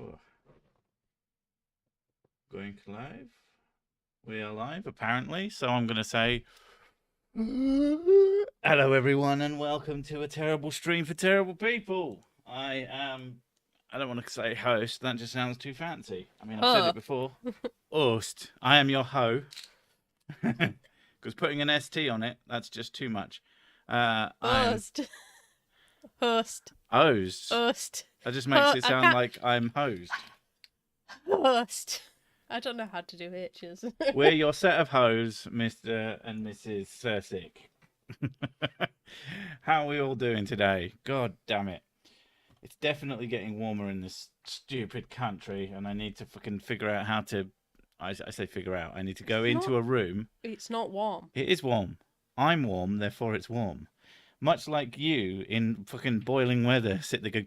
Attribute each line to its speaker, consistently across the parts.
Speaker 1: Oh. Going live. We are live, apparently. So I'm going to say, hello, everyone, and welcome to a terrible stream for terrible people. I don't want to say host. That just sounds too fancy. I mean, I've said it before. Host. I am your ho. Because putting an ST on it, that's just too much.
Speaker 2: Host. Host.
Speaker 1: Hosed.
Speaker 2: Host.
Speaker 1: That just makes it sound like I'm hosed.
Speaker 2: Host. I don't know how to do H's.
Speaker 1: We're your set of hoes, Mr. and Mrs. Sursick. How are we all doing today? God damn it. It's definitely getting warmer in this stupid country, and I need to fucking figure out how to... I say figure out. I need to go into a room.
Speaker 2: It's not warm.
Speaker 1: It is warm. I'm warm, therefore it's warm. Much like you in fucking boiling weather, sit there going...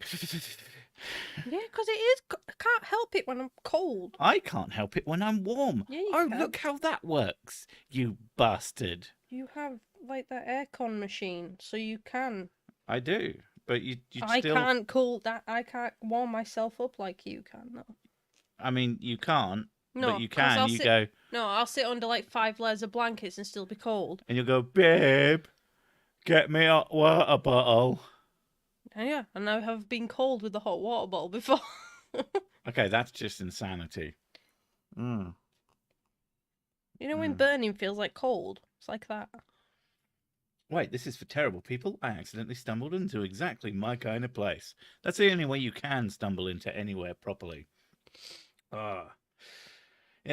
Speaker 2: Yeah, because it is. I can't help it when I'm cold.
Speaker 1: I can't help it when I'm warm.
Speaker 2: Yeah, you
Speaker 1: can.
Speaker 2: can.
Speaker 1: Look how that works, you bastard.
Speaker 2: You have, like, that aircon machine, so you can.
Speaker 1: I do, but you
Speaker 2: I
Speaker 1: still...
Speaker 2: can't cool that. I can't warm myself up like you can, no.
Speaker 1: I mean, you can't,
Speaker 2: no,
Speaker 1: but you can. You go...
Speaker 2: No, I'll sit under, like, 5 layers of blankets and still be cold.
Speaker 1: And you'll go, babe, get me a water bottle.
Speaker 2: Yeah, and I have been cold with the hot water bottle before.
Speaker 1: Okay, that's just insanity.
Speaker 2: You know when burning feels like cold? It's like that.
Speaker 1: Wait, this is for terrible people? I accidentally stumbled into exactly my kind of place. That's the only way you can stumble into anywhere properly. Yeah,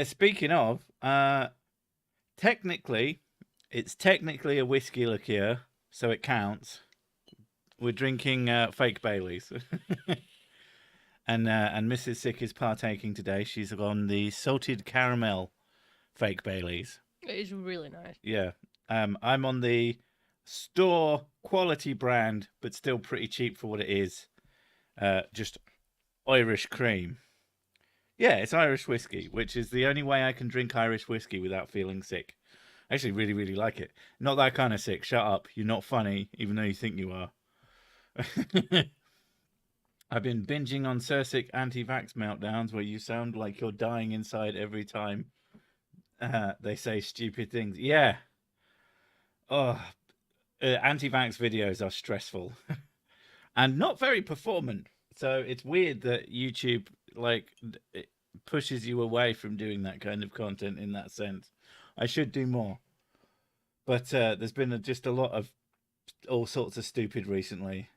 Speaker 1: speaking of, technically, it's technically a whiskey liqueur, so it counts. We're drinking fake Baileys. And Mrs. Sick is partaking today. She's on the salted caramel fake Baileys.
Speaker 2: It is really nice.
Speaker 1: Yeah. I'm on the store quality brand, but still pretty cheap for what it is. Just Irish cream. Yeah, it's Irish whiskey, which is the only way I can drink Irish whiskey without feeling sick. I actually really, really like it. Not that kind of sick. Shut up. You're not funny, even though you think you are. I've been binging on Sursic anti-vax meltdowns where you sound like you're dying inside every time they say stupid things. Yeah. Anti-vax videos are stressful and not very performant. So it's weird that YouTube it pushes you away from doing that kind of content in that sense. I should do more. But there's been just a lot of all sorts of stupid recently.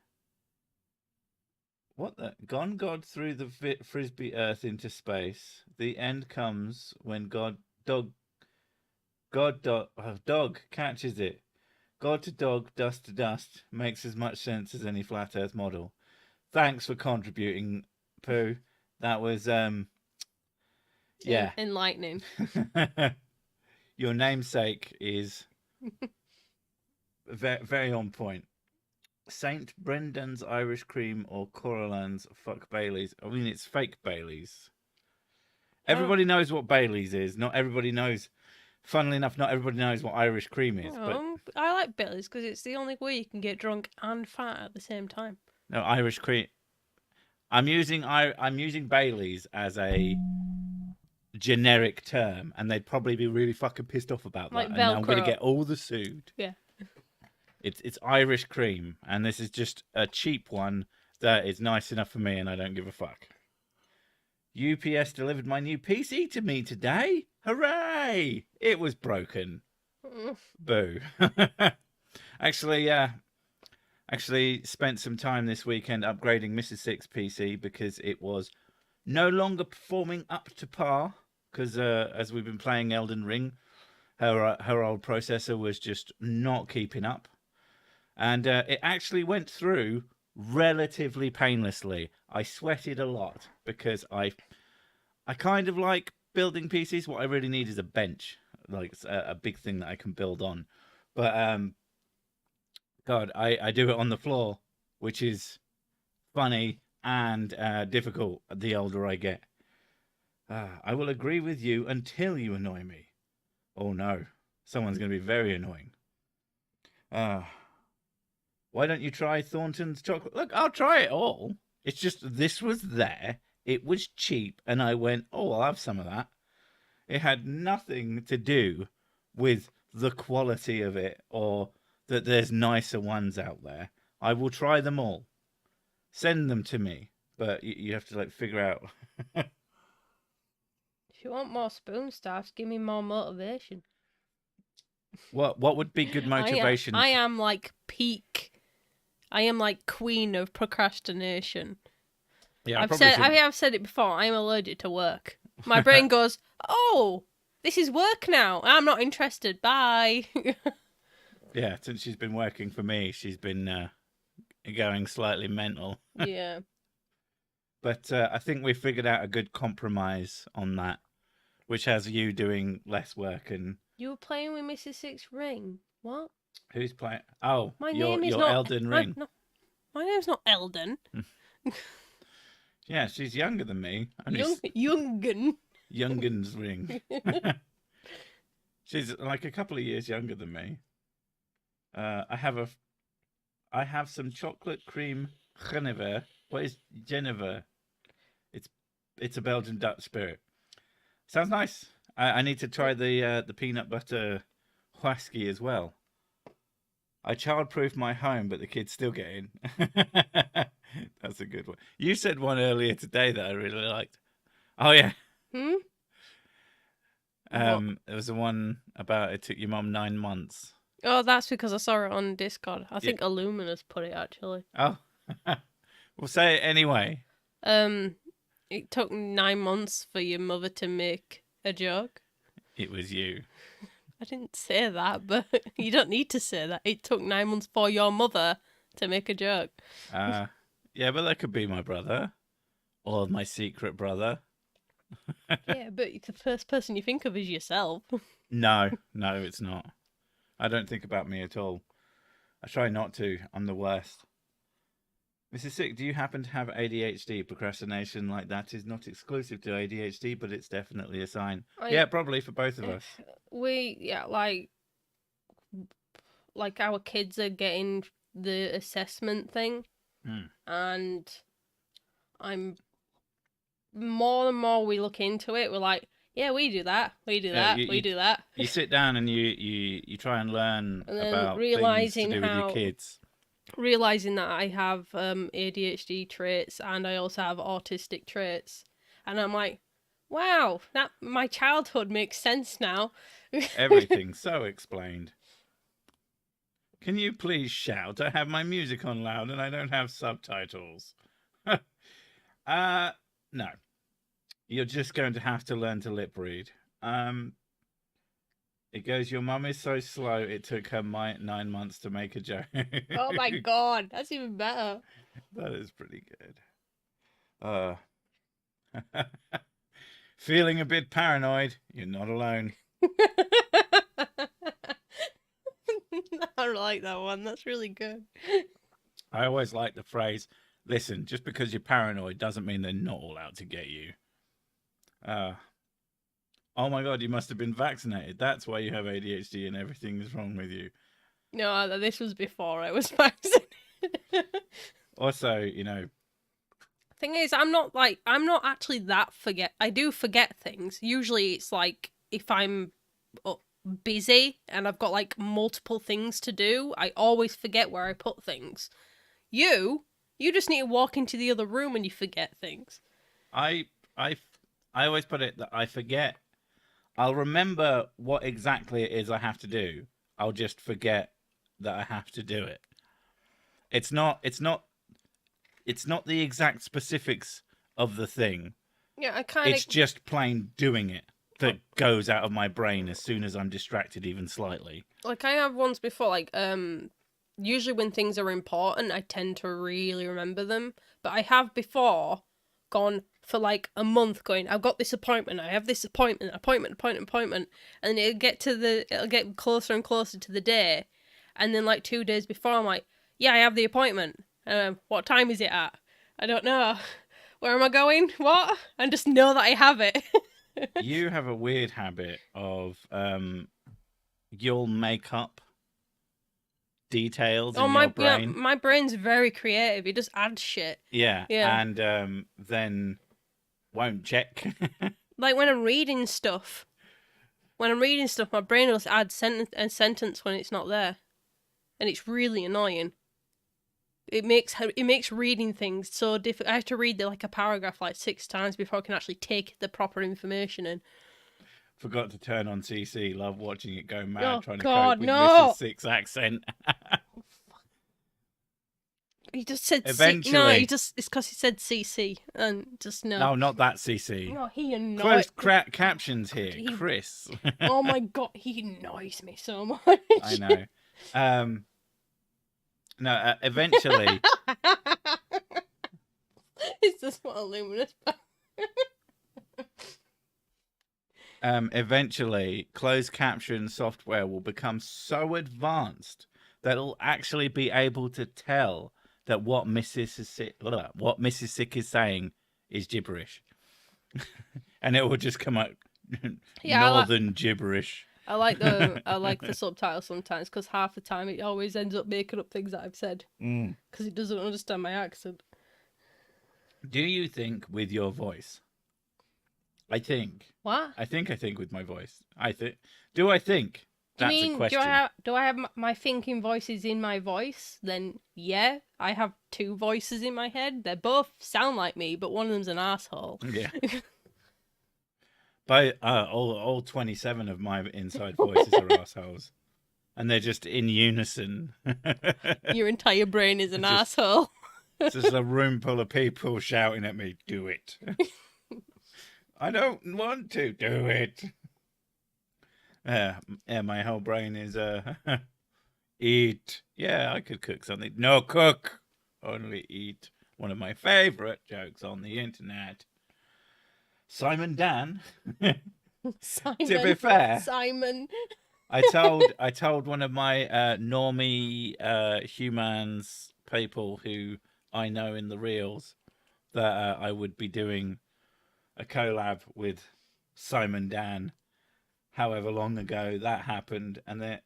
Speaker 1: What the? Gone God threw the frisbee earth into space. The end comes when dog catches it. God to dog, dust to dust makes as much sense as any flat earth model. Thanks for contributing, Pooh. That was yeah.
Speaker 2: Enlightening.
Speaker 1: Your namesake is very, very on point. Saint Brendan's Irish cream or Corallan's fuck Baileys. I mean, it's fake Baileys. Everybody knows what Baileys is. Not everybody knows. Funnily enough, not everybody knows what Irish cream is. But
Speaker 2: I like Baileys because it's the only way you can get drunk and fat at the same time.
Speaker 1: No, Irish cream. I'm using Baileys as a generic term, and they'd probably be really fucking pissed off about that.
Speaker 2: Like
Speaker 1: and I'm going to
Speaker 2: Velcro.
Speaker 1: get all the sued.
Speaker 2: Yeah.
Speaker 1: It's Irish cream, and this is just a cheap one that is nice enough for me, and I don't give a fuck. UPS delivered my new PC to me today. Hooray! It was broken. Boo. Actually spent some time this weekend upgrading Mrs. Six's PC because it was no longer performing up to par. Because as we've been playing Elden Ring, her old processor was just not keeping up. And it actually went through relatively painlessly. I sweated a lot because I kind of like building PCs. What I really need is a bench, like a big thing that I can build on. But God, I do it on the floor, which is funny and difficult the older I get. I will agree with you until you annoy me. Oh no, someone's going to be very annoying. Why don't you try Thornton's chocolate? Look, I'll try it all. It's just this was there It was cheap, and I went, "Oh, I'll have some of that." It had nothing to do with the quality of it or that there's nicer ones out there. I will try them all. Send them to me, but you have to like figure out.
Speaker 2: If you want more spoon staffs, give me more motivation.
Speaker 1: What would be good motivation?
Speaker 2: I am like peak. I am like queen of procrastination.
Speaker 1: Yeah,
Speaker 2: I have said it before. I am allergic to work. My brain goes, "Oh, this is work now. I'm not interested. Bye."
Speaker 1: Yeah, since she's been working for me, she's been going slightly mental.
Speaker 2: Yeah.
Speaker 1: But I think we figured out a good compromise on that, which has you doing less work and.
Speaker 2: You were playing with Mrs. Six Ring. What?
Speaker 1: Who's playing? Oh,
Speaker 2: My
Speaker 1: your
Speaker 2: name is not
Speaker 1: Elden Ring.
Speaker 2: My name's not Elden.
Speaker 1: Yeah, she's younger than me.
Speaker 2: Youngen.
Speaker 1: Youngen's Ring. She's like a couple of years younger than me. I have some chocolate cream Genever. What is Genever? It's a Belgian Dutch spirit. Sounds nice. I need to try the peanut butter whisky as well. I childproof my home, but the kids still get in. That's a good one. You said one earlier today that I really liked. Oh yeah. There was the one about it took your mum 9 months.
Speaker 2: Oh, that's because I saw it on Discord. I think Illumina's put it actually.
Speaker 1: Oh, we'll say it anyway.
Speaker 2: It took 9 months for your mother to make a joke.
Speaker 1: It was you.
Speaker 2: I didn't say that, but you don't need to say that. It took 9 months for your mother to make a joke.
Speaker 1: Yeah, but that could be my brother or my secret brother.
Speaker 2: Yeah, but the first person you think of is yourself.
Speaker 1: No, it's not. I don't think about me at all. I try not to. I'm the worst. Mrs. Sick, do you happen to have ADHD? Procrastination like that is not exclusive to ADHD, but it's definitely a sign. Yeah, probably for both of us.
Speaker 2: Like our kids are getting the assessment thing, and I'm more and more we look into it. We're like, yeah, we do that, we do that.
Speaker 1: You sit down and you try and learn
Speaker 2: and then
Speaker 1: about
Speaker 2: realizing
Speaker 1: things to do with your kids.
Speaker 2: Realizing that I have ADHD traits and I also have autistic traits, and I'm like, wow, that my childhood makes sense now.
Speaker 1: Everything's so explained. Can you please shout? I have my music on loud and I don't have subtitles. No. You're just going to have to learn to lip read. It goes, your mum is so slow, it took her 9 months to make a joke.
Speaker 2: Oh my god, that's even better.
Speaker 1: That is pretty good. Feeling a bit paranoid? You're not alone.
Speaker 2: I like that one. That's really good.
Speaker 1: I always like the phrase, listen, just because you're paranoid doesn't mean they're not all out to get you. Oh my god, you must have been vaccinated. That's why you have ADHD and everything is wrong with you.
Speaker 2: No, this was before I was vaccinated.
Speaker 1: Also, you know...
Speaker 2: Thing is, I'm not actually that I do forget things. Usually it's like, if I'm busy and I've got like multiple things to do, I always forget where I put things. You just need to walk into the other room and you forget things.
Speaker 1: I always put it that I forget. I'll remember what exactly it is I have to do. I'll just forget that I have to do it. It's not the exact specifics of the thing.
Speaker 2: Yeah, it's
Speaker 1: just plain doing it that goes out of my brain as soon as I'm distracted even slightly.
Speaker 2: Like I have once before, like usually when things are important, I tend to really remember them. But I have before gone for like a month going, I've got this appointment, I have this appointment, and then it'll get closer and closer to the day, and then like 2 days before I'm like, yeah, I have the appointment. What time is it at? I don't know. Where am I going? What? I just know that I have it.
Speaker 1: You have a weird habit of you'll make up details in your brain.
Speaker 2: Yeah, my brain's very creative. It just adds shit.
Speaker 1: Yeah. And then won't check.
Speaker 2: Like when I'm reading stuff. When I'm reading stuff, my brain will add a sentence when it's not there, and it's really annoying. It makes reading things so difficult. I have to read a paragraph 6 times before I can actually take the proper information in.
Speaker 1: Forgot to turn on CC. Love watching it go mad,
Speaker 2: Oh,
Speaker 1: trying
Speaker 2: God,
Speaker 1: to cope with
Speaker 2: no!
Speaker 1: Mrs. Six accent.
Speaker 2: He just said
Speaker 1: Eventually.
Speaker 2: No, it's because he said CC, and just no.
Speaker 1: No, not that CC.
Speaker 2: No, he annoys.
Speaker 1: Closed captions here, Chris.
Speaker 2: Oh my God, he annoys me so much.
Speaker 1: I know. No, eventually.
Speaker 2: It's just what a luminous.
Speaker 1: Eventually, closed caption software will become so advanced that it'll actually be able to tell that what Mrs. Sick is saying is gibberish, and it will just come out northern gibberish.
Speaker 2: I like the subtitles sometimes because half the time it always ends up making up things that I've said because it doesn't understand my accent.
Speaker 1: Do you think with your voice? I think.
Speaker 2: What?
Speaker 1: I think with my voice. Do I think? That's a question.
Speaker 2: Do I have my thinking voices in my voice? Then yeah, I have 2 voices in my head. They both sound like me, but one of them's an asshole.
Speaker 1: Yeah. But all 27 of my inside voices are assholes, and they're just in unison.
Speaker 2: Your entire brain is an asshole.
Speaker 1: It's just a room full of people shouting at me, "Do it." I don't want to do it. Yeah, my whole brain is eat. Yeah, I could cook something. No, cook. Only eat. One of my favorite jokes on the internet. Simon Dan.
Speaker 2: Simon,
Speaker 1: to be fair,
Speaker 2: Simon.
Speaker 1: I told one of my normie humans people who I know in the reels that I would be doing a collab with Simon Dan. However long ago that happened, and then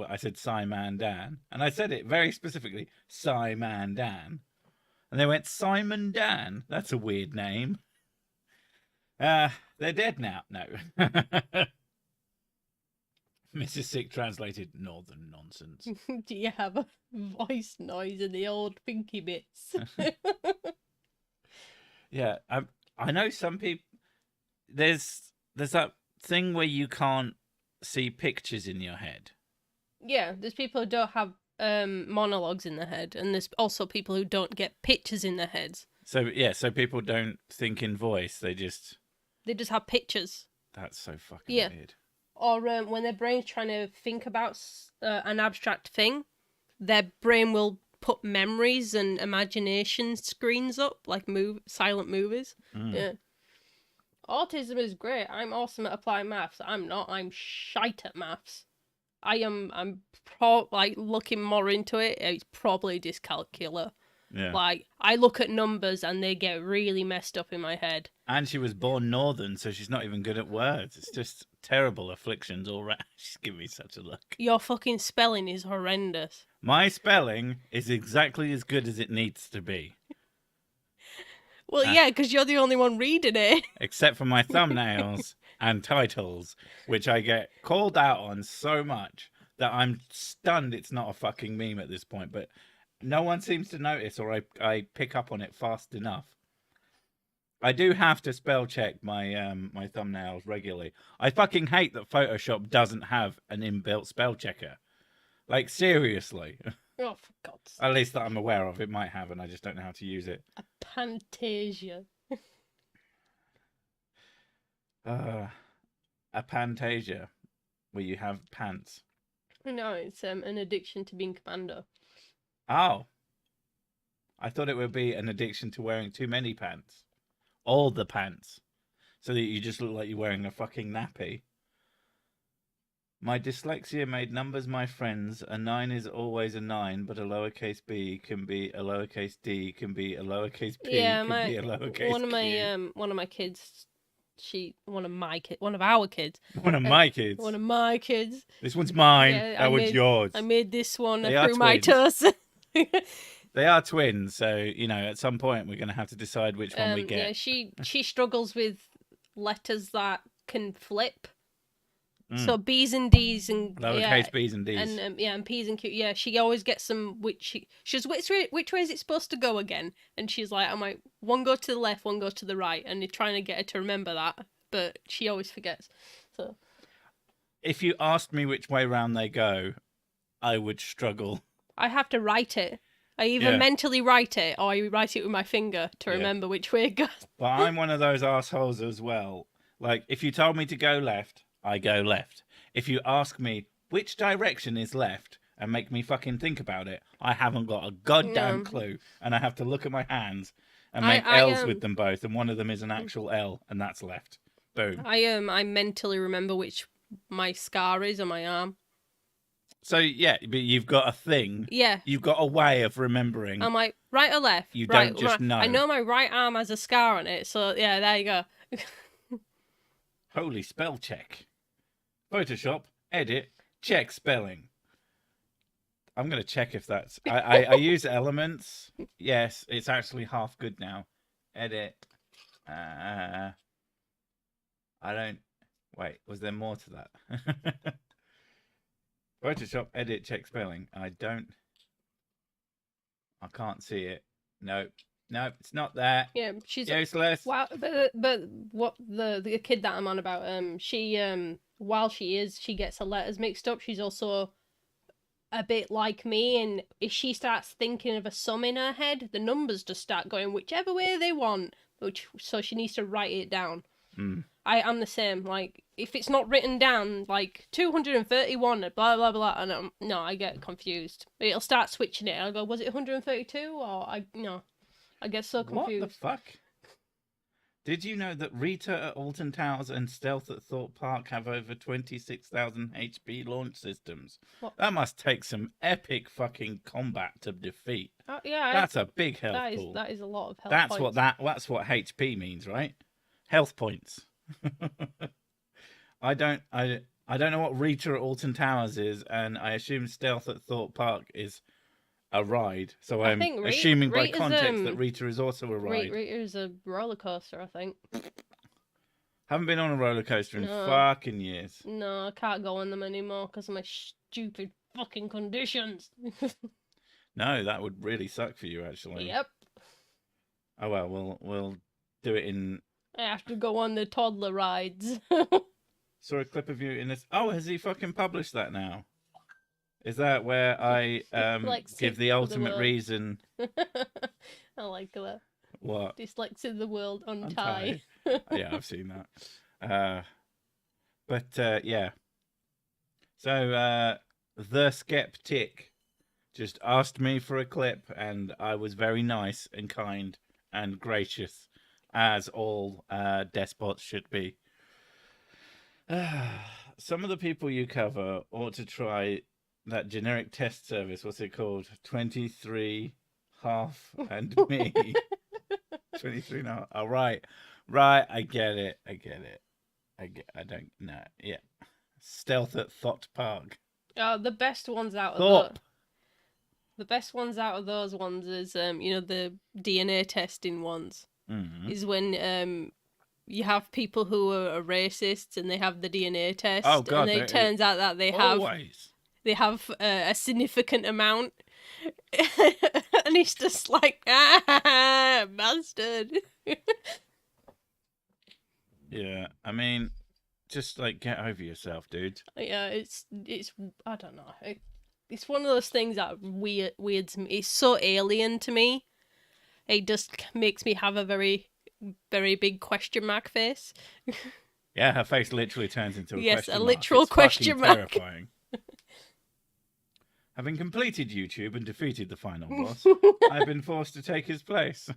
Speaker 1: I said Simon Dan, and I said it very specifically, Simon Dan, and they went Simon Dan. That's a weird name. They're dead now. No. Mrs. Sick translated northern nonsense.
Speaker 2: Do you have a voice noise in the old pinky bits?
Speaker 1: Yeah, I know some people. There's that thing where you can't see pictures in your head.
Speaker 2: Yeah, there's people who don't have monologues in their head, and there's also people who don't get pictures in their heads. So
Speaker 1: people don't think in voice. They just
Speaker 2: have pictures.
Speaker 1: That's so fucking weird.
Speaker 2: Or when their brain's trying to think about an abstract thing, their brain will put memories and imagination screens up, like silent movies. Yeah. Autism is great. I'm awesome at applying maths. I'm not. I'm shite at maths. I'm looking more into it. It's probably dyscalculia.
Speaker 1: Yeah.
Speaker 2: Like, I look at numbers and they get really messed up in my head.
Speaker 1: And she was born northern, so she's not even good at words. It's just terrible afflictions all round. She's giving me such a look.
Speaker 2: Your fucking spelling is horrendous.
Speaker 1: My spelling is exactly as good as it needs to be.
Speaker 2: Well, yeah, because you're the only one reading it.
Speaker 1: Except for my thumbnails and titles, which I get called out on so much that I'm stunned it's not a fucking meme at this point. But no one seems to notice, or I pick up on it fast enough. I do have to spell check my my thumbnails regularly. I fucking hate that Photoshop doesn't have an inbuilt spell checker. Like, seriously.
Speaker 2: Oh, for God's sake.
Speaker 1: At least that I'm aware of. It might have, and I just don't know how to use it.
Speaker 2: A Pantasia.
Speaker 1: A Pantasia, where you have pants.
Speaker 2: No, it's an addiction to being commando.
Speaker 1: Oh. I thought it would be an addiction to wearing too many pants. All the pants. So that you just look like you're wearing a fucking nappy. My dyslexia made numbers my friends. A 9 is always a 9, but a lowercase b can be a lowercase d, can be a lowercase p, can be a lowercase
Speaker 2: one of my kids, one of my kids.
Speaker 1: This one's mine. Yeah, that was yours.
Speaker 2: I made this one through my toes.
Speaker 1: They are twins, so at some point we're going to have to decide which one we get.
Speaker 2: Yeah, she struggles with letters that can flip. So B's and D's and
Speaker 1: lowercase B's and D's
Speaker 2: and P's and Q. Yeah, she always gets some. She's which way is it supposed to go again? And she's like, I'm like, one go to the left, one go to the right, and you're trying to get her to remember that, but she always forgets. So
Speaker 1: if you asked me which way round they go, I would struggle.
Speaker 2: I have to write it. I either mentally write it or I write it with my finger to remember which way it goes.
Speaker 1: But I'm one of those assholes as well. Like, if you told me to go left, I go left. If you ask me which direction is left and make me fucking think about it, I haven't got a goddamn clue. And I have to look at my hands and make L's with them both. And one of them is an actual L, and that's left. Boom.
Speaker 2: I mentally remember which my scar is on my arm.
Speaker 1: So, yeah, but you've got a thing.
Speaker 2: Yeah.
Speaker 1: You've got a way of remembering.
Speaker 2: I'm like, right or left?
Speaker 1: You
Speaker 2: right,
Speaker 1: don't just know.
Speaker 2: I know my right arm has a scar on it, so yeah, there you go.
Speaker 1: Holy spell check. Photoshop, edit, check spelling. I'm going to check if that's... I use elements. Yes, it's actually half good now. Edit. I don't... Wait, was there more to that? Photoshop, edit, check spelling. I can't see it. No, it's not there.
Speaker 2: Yeah, she's
Speaker 1: useless.
Speaker 2: Wow, but what the kid that I'm on about? She while she gets her letters mixed up. She's also a bit like me, and if she starts thinking of a sum in her head, the numbers just start going whichever way they want. So she needs to write it down. I'm the same. Like, if it's not written down, like 231, blah blah blah, and I get confused. It'll start switching it. I'll go, was it 132 or I get so confused.
Speaker 1: What the fuck? Did you know that Rita at Alton Towers and Stealth at Thorpe Park have over 26,000 HP launch systems? What? That must take some epic fucking combat to defeat.
Speaker 2: Yeah,
Speaker 1: that's a big health pool.
Speaker 2: That is a lot of health.
Speaker 1: That's what HP means, right? Health points. I don't know what Rita at Alton Towers is, and I assume Stealth at Thorpe Park is a ride. So I'm assuming by context that Rita is also a ride.
Speaker 2: Rita is a roller coaster, I think.
Speaker 1: Haven't been on a roller coaster in fucking years.
Speaker 2: No, I can't go on them anymore because of my stupid fucking conditions.
Speaker 1: No, that would really suck for you, actually.
Speaker 2: Yep.
Speaker 1: Oh well, we'll do it in.
Speaker 2: I have to go on the toddler rides.
Speaker 1: Saw a clip of you in this. Oh, has he fucking published that now? Is that where I give the ultimate reason?
Speaker 2: I like that.
Speaker 1: What?
Speaker 2: Dyslexia the world untie.
Speaker 1: Yeah, I've seen that. But yeah. So the Skeptic just asked me for a clip, and I was very nice and kind and gracious, as all despots should be. Some of the people you cover ought to try that generic test service. What's it called? 23 half and me. 23 and a half. Oh, right. I get it. I don't know. Yeah. Stealth at Thorpe Park.
Speaker 2: The best ones out of the best ones out of those ones is the DNA testing ones. Mm-hmm. Is when you have people who are racists and they have the DNA test.
Speaker 1: Oh God!
Speaker 2: And it turns out that they have a significant amount, and he's just like, bastard.
Speaker 1: Yeah, I mean, just like get over yourself, dude.
Speaker 2: Yeah, it's I don't know. It's one of those things that weirds me. It's so alien to me. It just makes me have a very, very big question mark face.
Speaker 1: Yeah, her face literally turns into a question mark.
Speaker 2: Yes, a literal question mark.
Speaker 1: Terrifying. Having completed YouTube and defeated the final boss, I've been forced to take his place.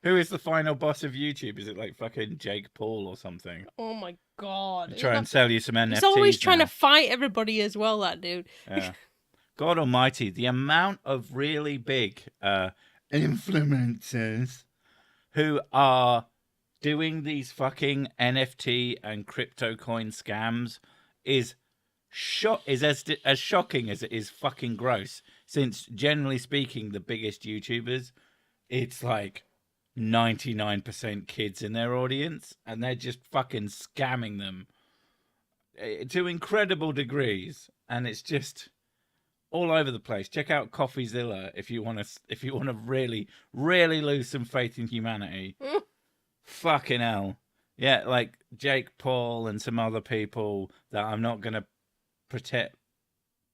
Speaker 1: Who is the final boss of YouTube? Is it like fucking Jake Paul or something?
Speaker 2: Oh my God.
Speaker 1: Try and sell you some NFTs.
Speaker 2: He's always trying to fight everybody as well, that dude.
Speaker 1: Yeah. God almighty, the amount of really big influencers who are doing these fucking NFT and crypto coin scams is as shocking as it is fucking gross. since generally speaking, the biggest YouTubers, it's like 99% kids in their audience, and they're just fucking scamming them to incredible degrees, and it's just all over the place. Check out CoffeeZilla if you want to really lose some faith in humanity. Fucking hell. Yeah, like Jake Paul and some other people that I'm not going to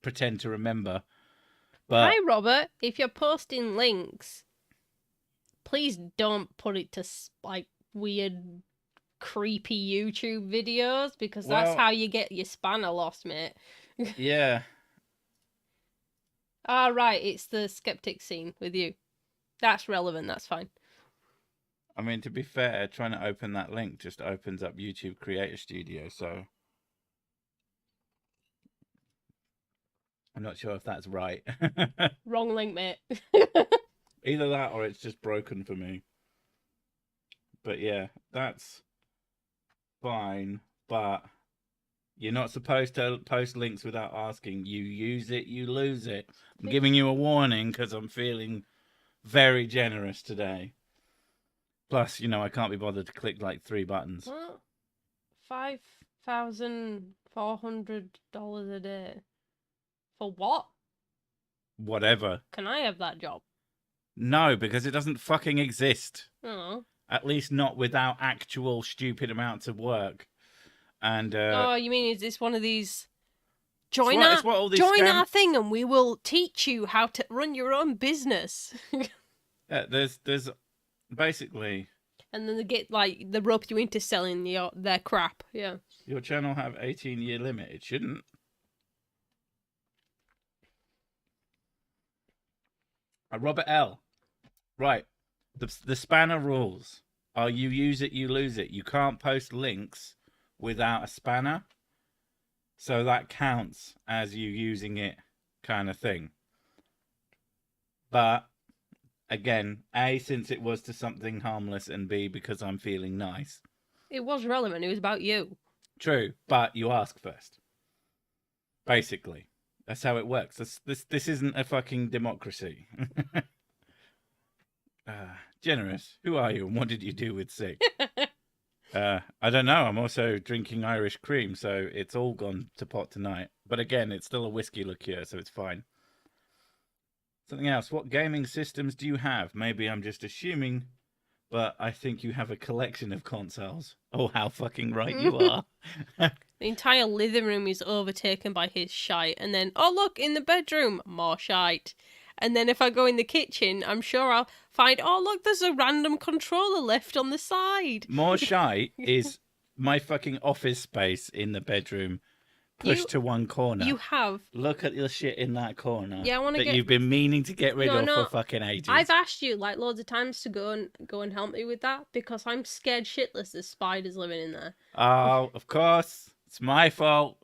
Speaker 1: pretend to remember. But
Speaker 2: Hi, Robert. If you're posting links, please don't put it to like weird, creepy YouTube videos, because that's how you get your spanner lost, mate.
Speaker 1: Yeah.
Speaker 2: Ah, right. It's the Skeptic scene with you. That's relevant. That's fine.
Speaker 1: I mean, to be fair, trying to open that link just opens up YouTube Creator Studio, so I'm not sure if that's right.
Speaker 2: Wrong link, mate.
Speaker 1: Either that or it's just broken for me. But yeah, that's fine. But you're not supposed to post links without asking. You use it, you lose it. I'm giving you a warning because I'm feeling very generous today. Plus, I can't be bothered to click like 3 buttons.
Speaker 2: What? $5,400 a day. For what?
Speaker 1: Whatever.
Speaker 2: Can I have that job?
Speaker 1: No, because it doesn't fucking exist.
Speaker 2: Oh.
Speaker 1: At least not without actual stupid amounts of work. And
Speaker 2: oh, you mean is this one of these? Join our thing, and we will teach you how to run your own business.
Speaker 1: Yeah, there's basically.
Speaker 2: And then they get the rope you into selling their crap. Yeah.
Speaker 1: Your channel have 18-year limit. It shouldn't. Robert L. Right. The spanner rules are you use it, you lose it. You can't post links without a spanner. So that counts as you using it kind of thing. But, again, A, since it was to something harmless, and B, because I'm feeling nice.
Speaker 2: It was relevant. It was about you.
Speaker 1: True, but you ask first. Basically. That's how it works. This isn't a fucking democracy. Generous. Who are you and what did you do with sick? I don't know. I'm also drinking Irish cream, so it's all gone to pot tonight. But again, it's still a whiskey liqueur, so it's fine. Something else. What gaming systems do you have? Maybe I'm just assuming, but I think you have a collection of consoles. Oh, how fucking right you are.
Speaker 2: The entire living room is overtaken by his shite. And then, oh, look, in the bedroom, more shite. And then if I go in the kitchen, I'm sure I'll find, oh, look, there's a random controller left on the side.
Speaker 1: More shite is my fucking office space in the bedroom pushed to one corner.
Speaker 2: You have.
Speaker 1: Look at the shit in that corner.
Speaker 2: Yeah, I want to
Speaker 1: you've been meaning to get rid of for fucking ages.
Speaker 2: I've asked you loads of times to go and help me with that because I'm scared shitless there's spiders living in there.
Speaker 1: Oh, of course. It's my fault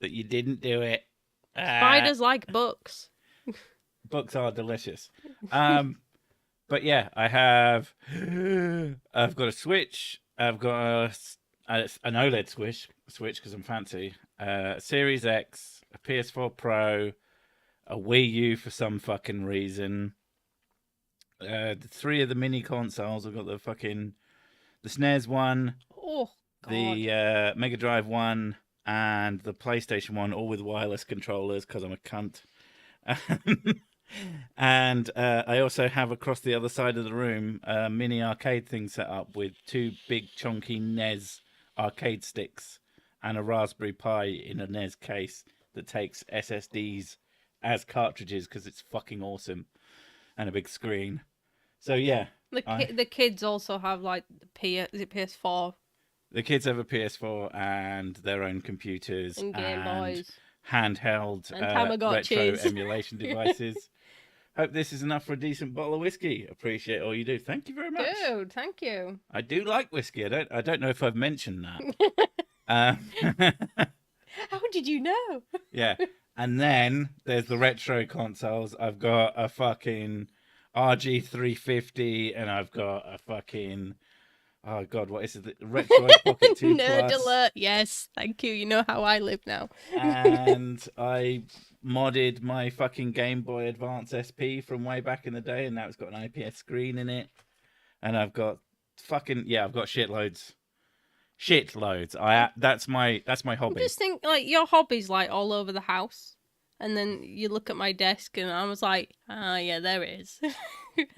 Speaker 1: that you didn't do it.
Speaker 2: Spiders like books.
Speaker 1: Books are delicious. But yeah, I've got a Switch. I've got an OLED Switch because I'm fancy. Series X, a PS4 Pro, a Wii U for some fucking reason. The 3 of the mini consoles. I've got the SNES one.
Speaker 2: Oh, God.
Speaker 1: The Mega Drive one and the PlayStation one, all with wireless controllers because I'm a cunt. And I also have across the other side of the room a mini arcade thing set up with 2 big chunky NES arcade sticks and a Raspberry Pi in a NES case that takes SSDs as cartridges because it's fucking awesome, and a big screen. So yeah,
Speaker 2: the kids also have is it PS4?
Speaker 1: The kids have a PS4 and their own computers
Speaker 2: and Game Boys,
Speaker 1: handheld
Speaker 2: and
Speaker 1: retro emulation devices. Hope this is enough for a decent bottle of whiskey. Appreciate all you do. Thank you very much.
Speaker 2: Dude, thank you.
Speaker 1: I do like whiskey. I don't know if I've mentioned that.
Speaker 2: How did you know?
Speaker 1: Yeah. And then there's the retro consoles. I've got a fucking RG350 and I've got a fucking... Oh, God, what is it? The Retroid Pocket 2
Speaker 2: Nerd
Speaker 1: Plus.
Speaker 2: alert. Yes, thank you. You know how I live now.
Speaker 1: And I modded my fucking Game Boy Advance SP from way back in the day, and now it's got an IPS screen in it. And I've got I've got shitloads. That's my
Speaker 2: I
Speaker 1: hobby.
Speaker 2: just think like your hobby's like all over the house, and then you look at my desk, and I was like, ah, yeah, there it is.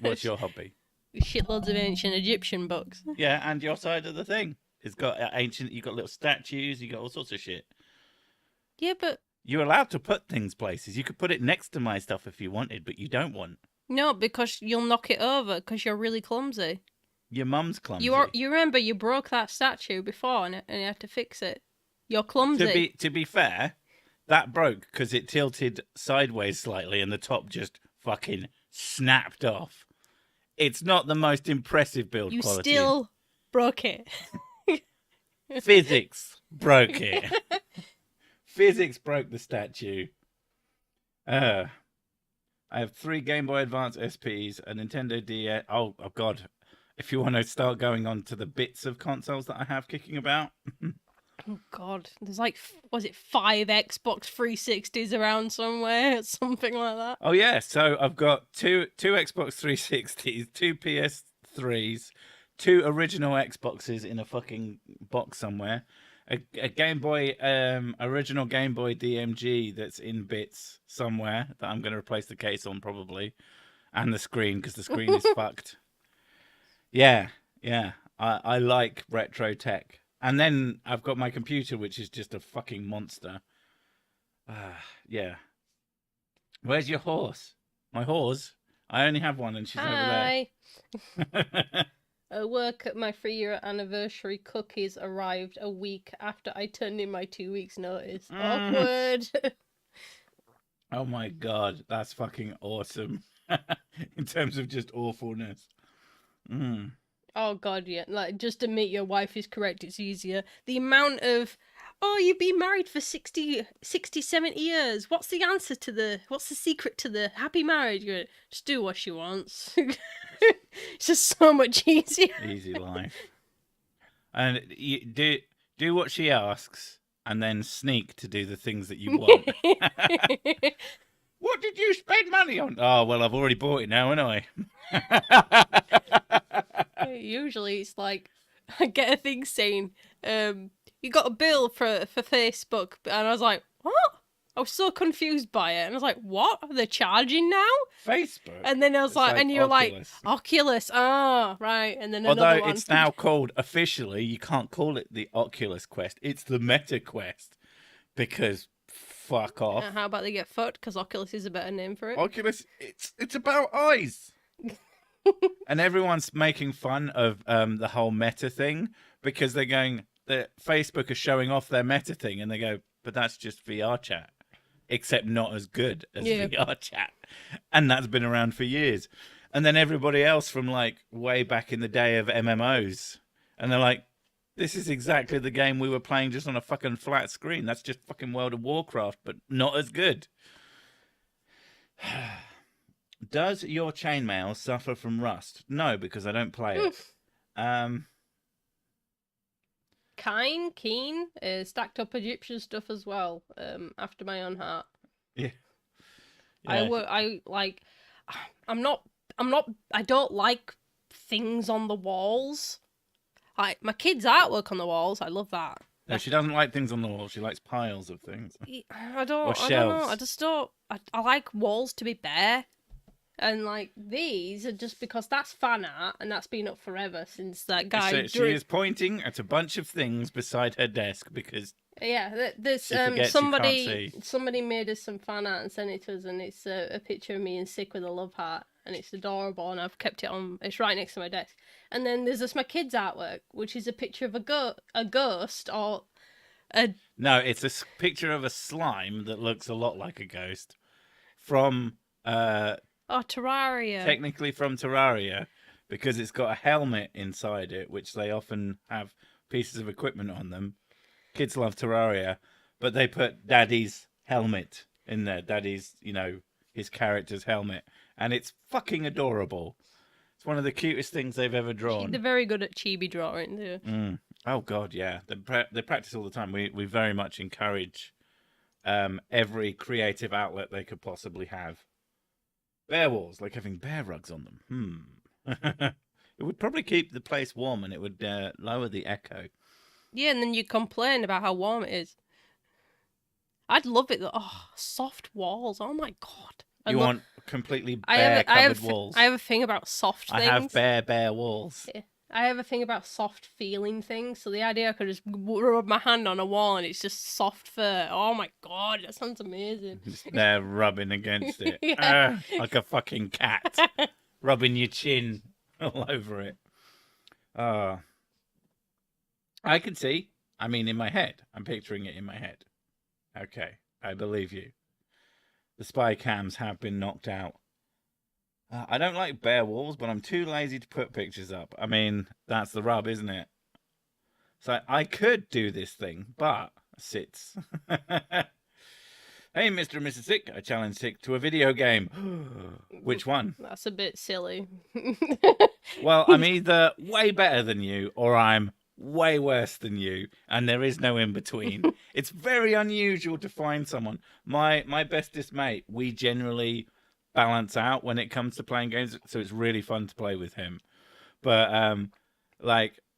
Speaker 1: What's your hobby?
Speaker 2: Shitloads of ancient Egyptian books.
Speaker 1: Yeah, and your side of the thing. It's got you got little statues, you got all sorts of shit.
Speaker 2: Yeah, but
Speaker 1: You're allowed to put things places. You could put it next to my stuff if you wanted, but you don't want.
Speaker 2: no, because you'll knock it over because you're really clumsy.
Speaker 1: Your mum's clumsy.
Speaker 2: You remember you broke that statue before and you had to fix it. You're clumsy.
Speaker 1: To be fair, that broke because it tilted sideways slightly and the top just fucking snapped off. It's not the most impressive build
Speaker 2: You
Speaker 1: quality.
Speaker 2: still broke it.
Speaker 1: Physics broke it. Physics broke the statue. I have 3 Game Boy Advance SPs, a Nintendo DS. Oh God. If you want to start going on to the bits of consoles that I have kicking about.
Speaker 2: Oh God, there's like, was it 5 Xbox 360s around somewhere? Something like that.
Speaker 1: Oh yeah, so I've got two Xbox 360s, 2 PS3s, 2 original Xboxes in a fucking box somewhere, a Game Boy, original Game Boy DMG that's in bits somewhere that I'm going to replace the case on probably, and the screen because the screen is fucked. Yeah, I like retro tech. And then I've got my computer, which is just a fucking monster. Yeah. Where's your horse? My horse? I only have one and she's
Speaker 2: Hi.
Speaker 1: over there.
Speaker 2: At work, my 3-year anniversary cookies arrived a week after I turned in my 2 weeks notice. Awkward.
Speaker 1: Oh my God, that's fucking awesome. In terms of just awfulness.
Speaker 2: Oh God, yeah. Like, just admit your wife is correct. It's easier. The amount of, oh, you've been married for 60, 70 years. What's the secret to the happy marriage? You go, just do what she wants. It's just so much easier.
Speaker 1: Easy life. And you do what she asks and then sneak to do the things that you want. What did you spend money on? Oh, well, I've already bought it now, haven't I?
Speaker 2: Usually it's like, I get a thing saying, you got a bill for Facebook. And I was like, what? I was so confused by it. And I was like, what? They're charging now?
Speaker 1: Facebook?
Speaker 2: And then I was like, and you're
Speaker 1: Oculus.
Speaker 2: like, Oculus. Ah, right. And then
Speaker 1: Although
Speaker 2: another one.
Speaker 1: it's now called, officially, you can't call it the Oculus Quest. It's the Meta Quest. Because fuck off.
Speaker 2: How about they get fucked? Because Oculus is a better name for it.
Speaker 1: Oculus, it's about eyes. And everyone's making fun of the whole Meta thing because they're going, that Facebook are showing off their Meta thing, and they go, but that's just VR chat, except not as good as VR chat, and that's been around for years. And then everybody else from like way back in the day of MMOs, and they're like, this is exactly the game we were playing just on a fucking flat screen. That's just fucking World of Warcraft, but not as good. Does your chainmail suffer from rust? No, because I don't play it.
Speaker 2: Keen, stacked up Egyptian stuff as well. After my own heart.
Speaker 1: Yeah.
Speaker 2: I don't like things on the walls. Like my kids' artwork on the walls, I love that.
Speaker 1: No, she doesn't like things on the wall. She likes piles of things.
Speaker 2: I don't know. I just don't. I like walls to be bare. And like these are just because that's fan art and that's been up forever since that guy.
Speaker 1: So she is pointing at a bunch of things beside her desk because
Speaker 2: there's somebody made us some fan art and sent it to us, and it's a picture of me and Sick with a love heart, and it's adorable, and I've kept it on. It's right next to my desk. And then there's just my kids' artwork, which is a picture of a ghost or a.
Speaker 1: No, it's a picture of a slime that looks a lot like a ghost from.
Speaker 2: Oh, Terraria.
Speaker 1: Technically from Terraria, because it's got a helmet inside it, which they often have pieces of equipment on them. Kids love Terraria, but they put Daddy's helmet in there. Daddy's, his character's helmet. And it's fucking adorable. It's one of the cutest things they've ever drawn.
Speaker 2: They're very good at chibi drawing, too.
Speaker 1: Oh, God, yeah. They practice all the time. We very much encourage every creative outlet they could possibly have. Bear walls, like having bear rugs on them. It would probably keep the place warm, and it would lower the echo.
Speaker 2: Yeah, and then you complain about how warm it is. I'd love it. Oh, soft walls. Oh my god.
Speaker 1: You want completely bear-covered walls.
Speaker 2: I have a thing about soft things.
Speaker 1: I have bare walls.
Speaker 2: Yeah. I have a thing about soft feeling things. So the idea I could just rub my hand on a wall and it's just soft fur. Oh my god, that sounds amazing.
Speaker 1: Just there rubbing against it.
Speaker 2: Yeah.
Speaker 1: Like a fucking cat. Rubbing your chin all over it. I can see. I mean, in my head. I'm picturing it in my head. Okay, I believe you. The spy cams have been knocked out. I don't like bare walls, but I'm too lazy to put pictures up. I mean, that's the rub, isn't it? So I could do this thing, but sits. Hey, Mr. and Mrs. Sick, I challenge Sick to a video game. Which one?
Speaker 2: That's a bit silly.
Speaker 1: Well, I'm either way better than you, or I'm way worse than you, and there is no in between. It's very unusual to find someone. My bestest mate, we generally balance out when it comes to playing games, so it's really fun to play with him. But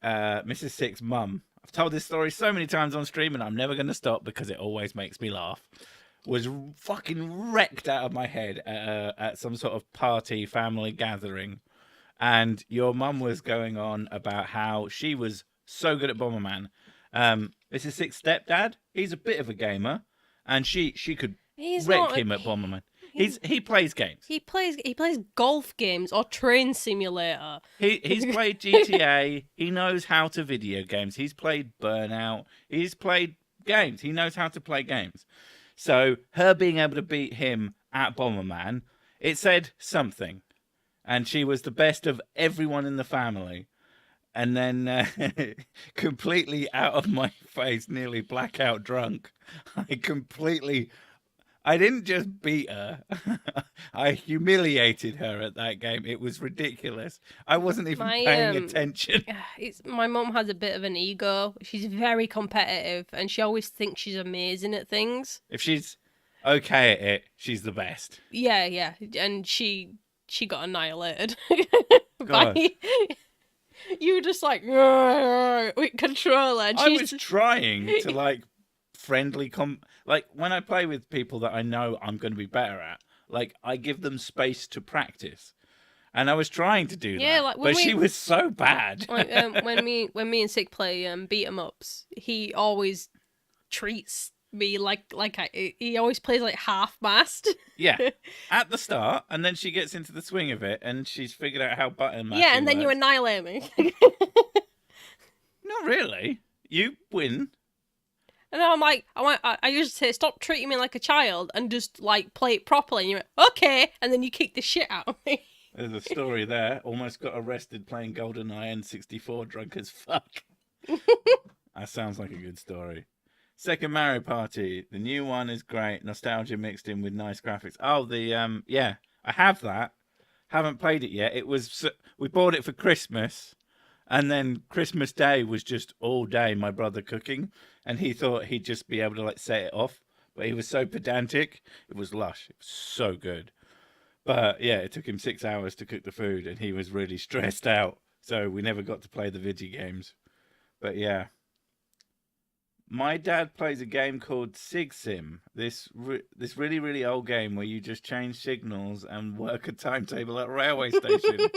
Speaker 1: Mrs. Sick's mum, I've told this story so many times on stream, and I'm never going to stop because it always makes me laugh, was fucking wrecked out of my head at some sort of party, family gathering, and your mum was going on about how she was so good at Bomberman. Mrs. Sick's stepdad, he's a bit of a gamer, and she could wreck him at Bomberman. He plays games.
Speaker 2: He plays golf games or train simulator.
Speaker 1: He's played GTA. He knows how to video games. He's played Burnout. He's played games. He knows how to play games. So her being able to beat him at Bomberman, it said something. And she was the best of everyone in the family. And then completely out of my face, nearly blackout drunk, I didn't just beat her. I humiliated her at that game. It was ridiculous. I wasn't even paying attention.
Speaker 2: My mum has a bit of an ego. She's very competitive, and she always thinks she's amazing at things.
Speaker 1: If she's okay at it, she's the best.
Speaker 2: Yeah. And she got annihilated. You were just like, with controller. And
Speaker 1: I was trying to friendly when I play with people that I know I'm going to be better at, I give them space to practice, and I was trying to do that, but she was so bad.
Speaker 2: When me and Sick play beat 'em ups, he always treats me he always plays half-mast.
Speaker 1: Yeah, at the start, and then she gets into the swing of it, and she's figured out how button mashing
Speaker 2: Yeah, and then
Speaker 1: works.
Speaker 2: you annihilate me.
Speaker 1: Not really. You win.
Speaker 2: And then I used to say, stop treating me like a child and just play it properly. And you went, okay, and then you kick the shit out of me.
Speaker 1: There's a story there. Almost got arrested playing GoldenEye N64 drunk as fuck. That sounds like a good story. Second Mario Party. The new one is great. Nostalgia mixed in with nice graphics. Oh, I have that. Haven't played it yet. We bought it for Christmas, and then Christmas Day was just all day my brother cooking, and he thought he'd just be able to set it off, but he was so pedantic. It was lush. It was so good. But yeah, it took him 6 hours to cook the food, and he was really stressed out, so we never got to play the video games. But yeah. My dad plays a game called SigSim. This really, really old game where you just change signals and work a timetable at a railway station.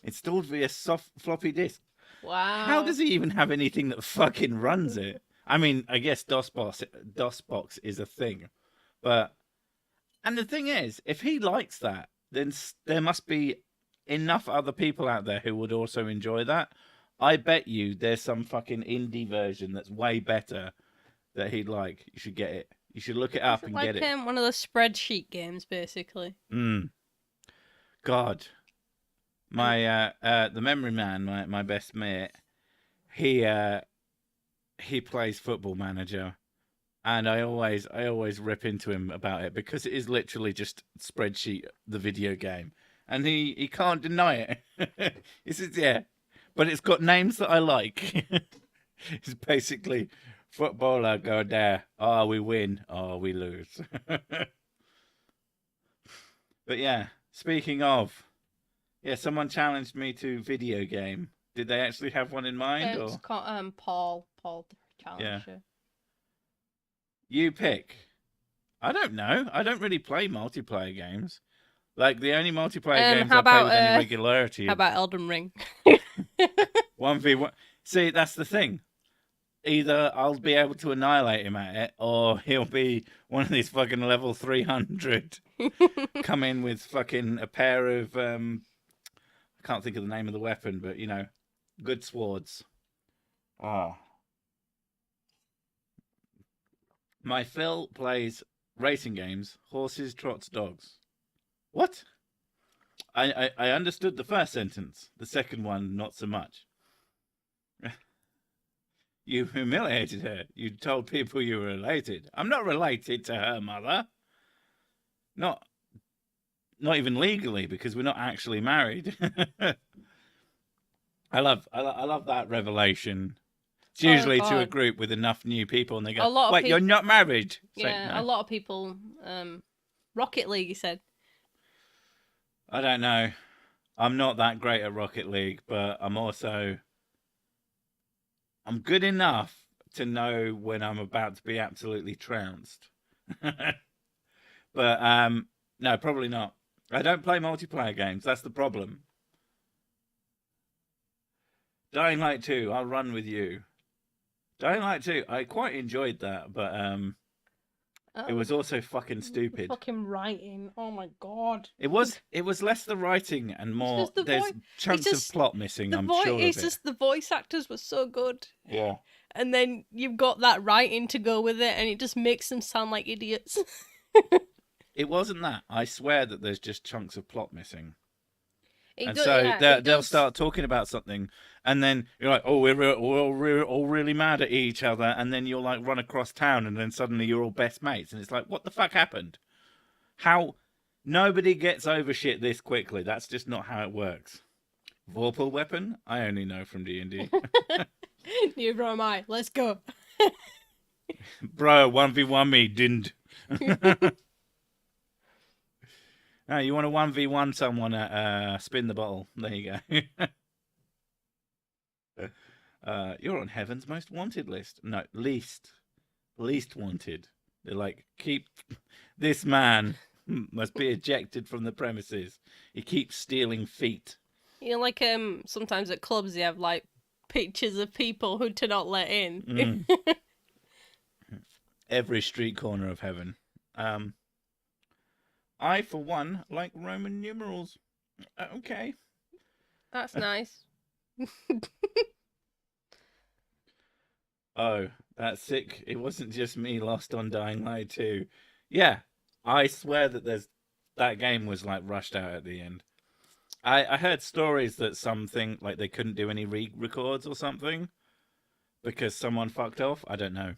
Speaker 1: Installed via floppy disk.
Speaker 2: Wow.
Speaker 1: How does he even have anything that fucking runs it? I mean, I guess DOSBox is a thing. And the thing is, if he likes that, then there must be enough other people out there who would also enjoy that. I bet you there's some fucking indie version that's way better that he'd like. You should get it. You should look it up and get it.
Speaker 2: One of the spreadsheet games, basically.
Speaker 1: God. My the memory man, my best mate, he plays Football Manager, and I always rip into him about it because it is literally just spreadsheet, the video game, and he can't deny it. He says, yeah. But it's got names that I like. It's basically Footballer go there. Oh, we win. Oh, we lose. But yeah, speaking of, yeah, someone challenged me to video game. Did they actually have one in mind,
Speaker 2: It's
Speaker 1: or
Speaker 2: Paul challenge.
Speaker 1: yeah,
Speaker 2: You.
Speaker 1: you pick? I don't know. I don't really play multiplayer games. Like the only multiplayer games
Speaker 2: How
Speaker 1: I play
Speaker 2: about
Speaker 1: with any regularity
Speaker 2: how
Speaker 1: are
Speaker 2: about Elden Ring?
Speaker 1: 1v1. See, that's the thing. Either I'll be able to annihilate him at it, or he'll be one of these fucking level 300 come in with fucking a pair of I can't think of the name of the weapon, but you know, good swords. Ah. My Phil plays racing games, horses, trots, dogs. What? I understood the first sentence. The second one, not so much. You humiliated her. You told people you were related. I'm not related to her mother. Not even legally, because we're not actually married. I love that revelation. It's usually to a group with enough new people, and they go, "Wait, you're not married?"
Speaker 2: Yeah, no. A lot of people. Rocket League, he said.
Speaker 1: I don't know. I'm not that great at Rocket League, but I'm good enough to know when I'm about to be absolutely trounced. But no, probably not. I don't play multiplayer games. That's the problem. Dying Light 2, I'll run with you. Dying Light 2, I quite enjoyed that, but it was also fucking stupid.
Speaker 2: Fucking writing. Oh my god.
Speaker 1: It was less the writing and more there's chunks of plot missing, I'm sure
Speaker 2: it's
Speaker 1: of
Speaker 2: just the voice actors were so good.
Speaker 1: Yeah.
Speaker 2: And then you've got that writing to go with it, and it just makes them sound like idiots.
Speaker 1: It wasn't that. I swear that there's just chunks of plot missing.
Speaker 2: They'll
Speaker 1: start talking about something, and then you're like, "Oh, we're all really mad at each other," and then you'll like run across town, and then suddenly you're all best mates, and it's like, "What the fuck happened? How nobody gets over shit this quickly? That's just not how it works." Vorpal weapon? I only know from D&D.
Speaker 2: Neither am I. Let's go.
Speaker 1: Bro, 1v1 me, didn't. No, you want to 1v1 someone at Spin the Bottle. There you go. You're on Heaven's Most Wanted list. No, least wanted. They're like, keep this man must be ejected from the premises. He keeps stealing feet.
Speaker 2: You know, like sometimes at clubs they have like pictures of people who to not let in.
Speaker 1: Every street corner of heaven. I, for one, like Roman numerals. Okay.
Speaker 2: That's nice.
Speaker 1: Oh, that's sick. It wasn't just me lost on Dying Light 2. Yeah, I swear that that game was like rushed out at the end. I heard stories that something like they couldn't do any re-records or something because someone fucked off. I don't know.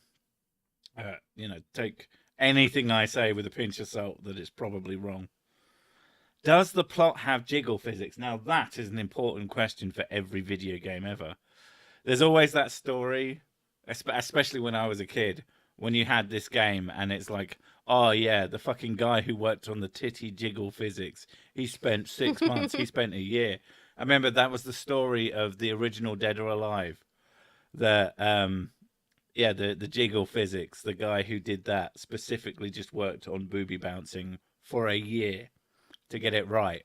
Speaker 1: Take anything I say with a pinch of salt that it's probably wrong. Does the plot have jiggle physics? Now that is an important question for every video game ever. There's always that story, especially when I was a kid, when you had this game and it's like, oh yeah, the fucking guy who worked on the titty jiggle physics, he spent 6 months, he spent a year. I remember that was the story of the original Dead or Alive. The jiggle physics, the guy who did that specifically just worked on booby bouncing for a year to get it right.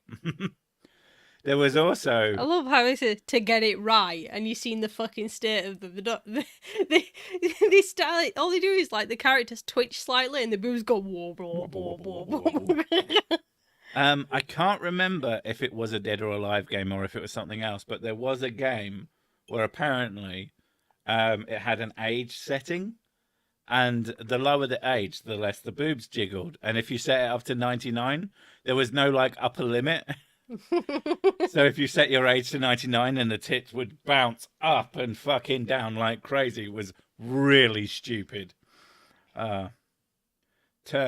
Speaker 1: There was also...
Speaker 2: I love how it's to get it right, and you've seen the fucking state of they style it. All they do is like the characters twitch slightly, and the boobs go whoa, whoa, whoa, whoa, whoa.
Speaker 1: I can't remember if it was a Dead or Alive game or if it was something else, but there was a game where apparently it had an age setting, and the lower the age, the less the boobs jiggled. And if you set it up to 99, there was no like upper limit. So if you set your age to 99 and the tits would bounce up and fucking down like crazy, it was really stupid. Turn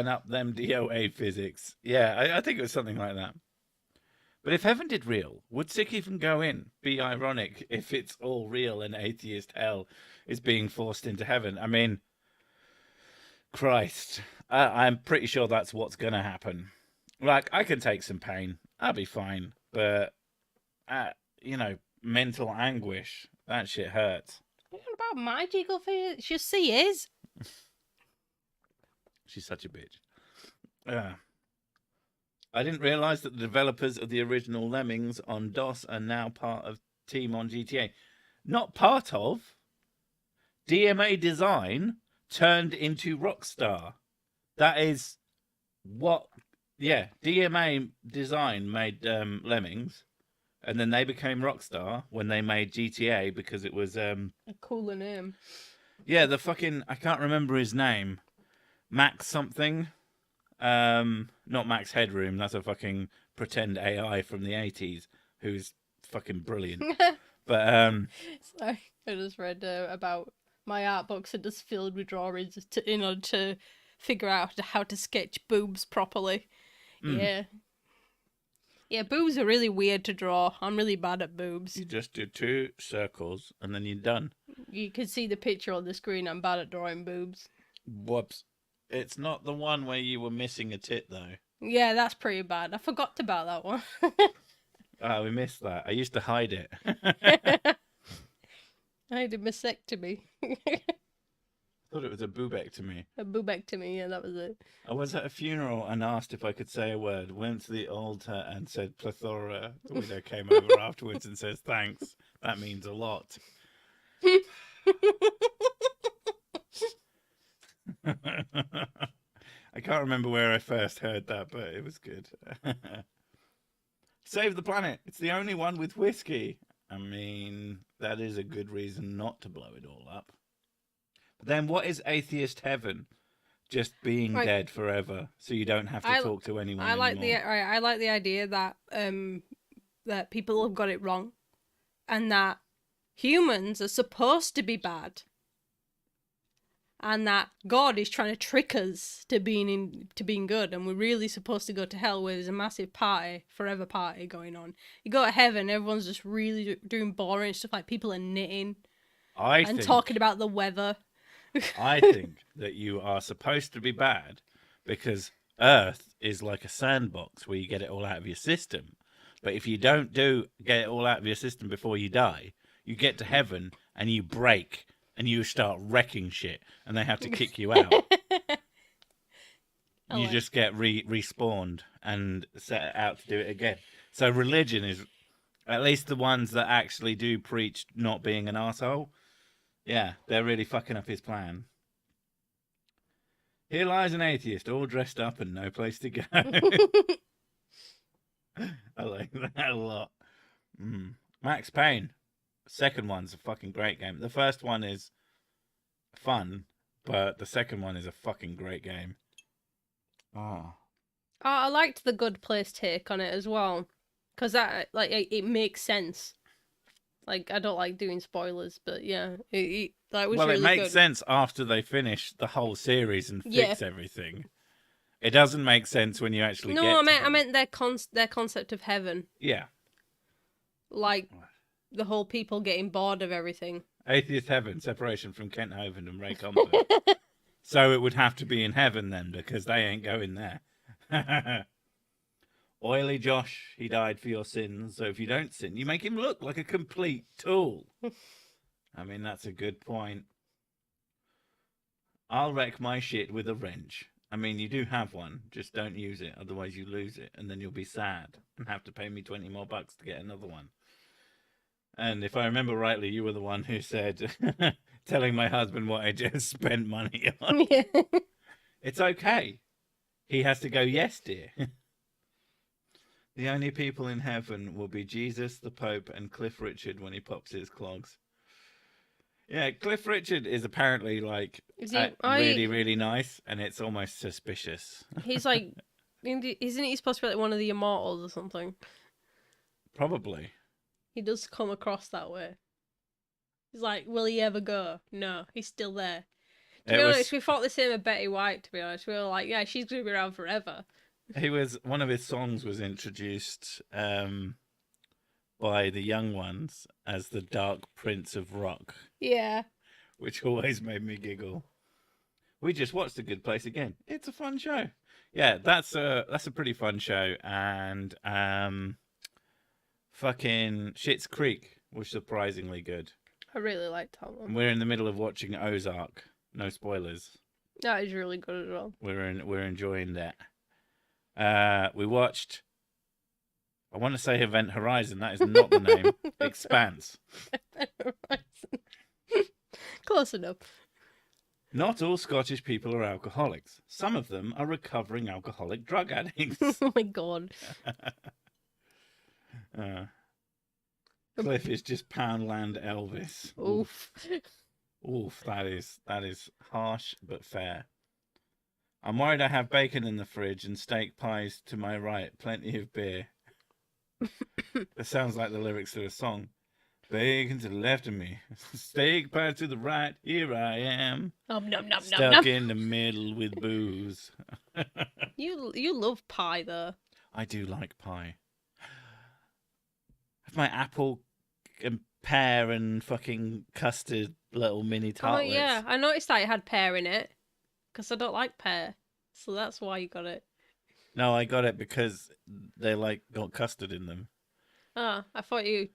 Speaker 1: up them DOA physics. Yeah, I think it was something like that. But if heaven did real, would Sick even go in? Be ironic if it's all real and atheist hell is being forced into heaven. I mean, Christ, I'm pretty sure that's what's going to happen. Like, I can take some pain. I'll be fine. But, you know, mental anguish, that shit hurts.
Speaker 2: What about my jiggle face? She is.
Speaker 1: She's such a bitch. I didn't realise that the developers of the original Lemmings on DOS are now part of team on GTA. Not part of. DMA Design turned into Rockstar. That is what... Yeah, DMA Design made Lemmings, and then they became Rockstar when they made GTA because it was...
Speaker 2: A cooler name.
Speaker 1: Yeah, the fucking... I can't remember his name. Max something. Not Max Headroom. That's a fucking pretend AI from the 80s who's fucking brilliant. But
Speaker 2: Sorry, I just read about my art books are just filled with drawings in order to figure out how to sketch boobs properly. Yeah, boobs are really weird to draw. I'm really bad at boobs.
Speaker 1: You just do 2 circles and then you're done.
Speaker 2: You can see the picture on the screen. I'm bad at drawing boobs.
Speaker 1: Whoops. It's not the one where you were missing a tit, though.
Speaker 2: Yeah, that's pretty bad. I forgot about that one.
Speaker 1: Oh, we missed that. I used to hide it.
Speaker 2: I had a mastectomy.
Speaker 1: I thought it was a boobectomy.
Speaker 2: A boobectomy, yeah, that was it.
Speaker 1: I was at a funeral and asked if I could say a word, went to the altar and said plethora. The widow came over afterwards and says, thanks. That means a lot. I can't remember where I first heard that, but it was good. Save the planet. It's the only one with whiskey. I mean, that is a good reason not to blow it all up. But then what is atheist heaven? Just being dead forever, so you don't have to talk to anyone
Speaker 2: I like
Speaker 1: anymore.
Speaker 2: I like the idea that that people have got it wrong, and that humans are supposed to be bad, and that God is trying to trick us to being good, and we're really supposed to go to hell where there's a massive party, forever party going on. You go to heaven, everyone's just really doing boring stuff, like people are knitting and talking about the weather.
Speaker 1: I think that you are supposed to be bad because Earth is like a sandbox where you get it all out of your system. But if you don't get it all out of your system before you die, you get to heaven and you break and you start wrecking shit and they have to kick you out. You just get respawned and set out to do it again. So religion is, at least the ones that actually do preach not being an arsehole, yeah, they're really fucking up his plan. Here lies an atheist, all dressed up and no place to go. I like that a lot. Max Payne. Second one's a fucking great game. The first one is fun, but the second one is a fucking great game.
Speaker 2: I liked the Good Place take on it as well, because that it makes sense. Like, I don't like doing spoilers, but yeah, that was really good.
Speaker 1: It makes sense after they finish the whole series and fix everything. It doesn't make sense when you actually get
Speaker 2: I meant their concept of heaven.
Speaker 1: Yeah.
Speaker 2: Like, the whole people getting bored of everything.
Speaker 1: Atheist heaven, separation from Kent Hovind and Ray Comfort. So it would have to be in heaven then, because they ain't going there. Oily Josh, he died for your sins, so if you don't sin, you make him look like a complete tool. I mean, that's a good point. I'll wreck my shit with a wrench. I mean, you do have one, just don't use it, otherwise you lose it, and then you'll be sad and have to pay me 20 more bucks to get another one. And if I remember rightly, you were the one who said, telling my husband what I just spent money on.
Speaker 2: Yeah.
Speaker 1: It's okay. He has to go, yes, dear. The only people in heaven will be Jesus, the Pope, and Cliff Richard when he pops his clogs. Yeah, Cliff Richard is apparently like really, really nice, and it's almost suspicious.
Speaker 2: He's like, isn't he supposed to be like one of the immortals or something?
Speaker 1: Probably.
Speaker 2: He does come across that way. He's like, will he ever go? No, he's still there. To be honest, we thought the same of Betty White, to be honest. We were like, yeah, she's going to be around forever.
Speaker 1: One of his songs was introduced by the young ones as the Dark Prince of Rock,
Speaker 2: Yeah.
Speaker 1: which always made me giggle. We just watched The Good Place again. It's a fun show. Yeah, that's a pretty fun show. And fucking Schitt's Creek was surprisingly good.
Speaker 2: I really liked that one.
Speaker 1: And we're in the middle of watching Ozark. No spoilers.
Speaker 2: That is really good as well.
Speaker 1: We're enjoying that. We watched. I want to say Event Horizon. That is not the name. Expanse.
Speaker 2: Close enough.
Speaker 1: Not all Scottish people are alcoholics. Some of them are recovering alcoholic drug addicts.
Speaker 2: Oh my god.
Speaker 1: Cliff is just Poundland Elvis.
Speaker 2: Oof.
Speaker 1: Oof, that is harsh but fair. I'm worried I have bacon in the fridge and steak pies to my right, plenty of beer. That sounds like the lyrics to a song. Bacon to the left of me, steak pie to the right, here I am.
Speaker 2: Nom, nom, nom,
Speaker 1: Stuck
Speaker 2: nom, nom.
Speaker 1: in the middle with booze.
Speaker 2: You love pie though.
Speaker 1: I do like pie. Have my apple and pear and fucking custard little mini tartlets.
Speaker 2: Oh yeah, I noticed that it had pear in it because I don't like pear, so that's why you got it.
Speaker 1: No, I got it because they got custard in them.
Speaker 2: Ah, I thought you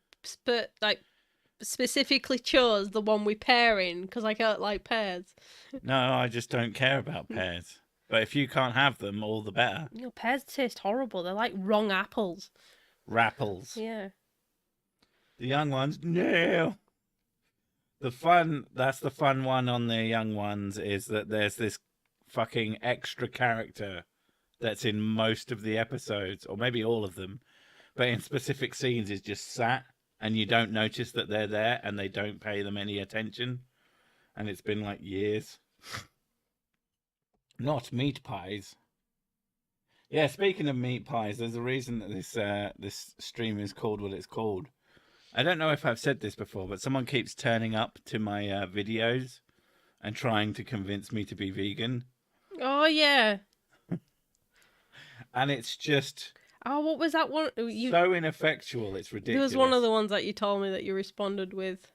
Speaker 2: specifically chose the one with pear in because I don't like pears.
Speaker 1: No, I just don't care about pears. But if you can't have them, all the better.
Speaker 2: You know, pears taste horrible. They're like wrong apples.
Speaker 1: Rapples.
Speaker 2: Yeah.
Speaker 1: The young ones, no. That's the fun one on the young ones is that there's this fucking extra character that's in most of the episodes, or maybe all of them, but in specific scenes is just sat and you don't notice that they're there and they don't pay them any attention. And it's been like years. Not meat pies. Yeah, speaking of meat pies, there's a reason that this stream is called what it's called. I don't know if I've said this before, but someone keeps turning up to my videos and trying to convince me to be vegan.
Speaker 2: Oh yeah.
Speaker 1: And it's just
Speaker 2: Oh, what was that one?
Speaker 1: so ineffectual, it's ridiculous.
Speaker 2: There was one of the ones that you told me that you responded with.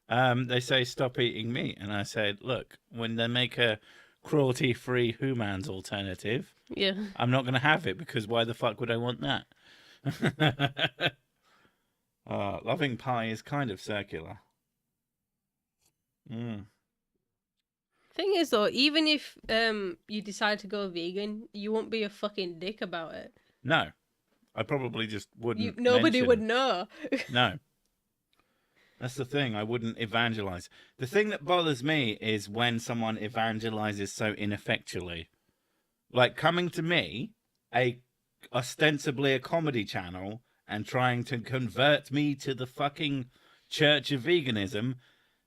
Speaker 1: They say stop eating meat, and I said, look, when they make a cruelty-free humans alternative,
Speaker 2: Yeah.
Speaker 1: I'm not going to have it because why the fuck would I want that? Loving pie is kind of circular.
Speaker 2: Thing is though, even if you decide to go vegan, you won't be a fucking dick about it.
Speaker 1: No, I probably just wouldn't.
Speaker 2: Nobody
Speaker 1: mention.
Speaker 2: would know.
Speaker 1: No. That's the thing. I wouldn't evangelize. The thing that bothers me is when someone evangelizes so ineffectually. Like coming to me, ostensibly a comedy channel, and trying to convert me to the fucking Church of Veganism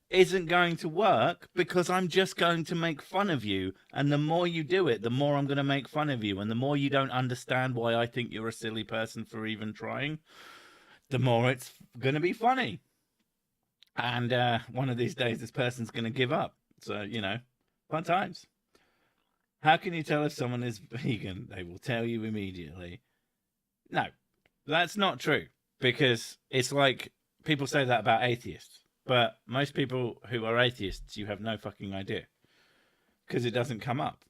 Speaker 1: isn't going to work because I'm just going to make fun of you. And the more you do it, the more I'm going to make fun of you. And the more you don't understand why I think you're a silly person for even trying, the more it's going to be funny. And one of these days, this person's going to give up. So, fun times. How can you tell if someone is vegan? They will tell you immediately. No, that's not true. Because it's like people say that about atheists. But most people who are atheists, you have no fucking idea. Because it doesn't come up.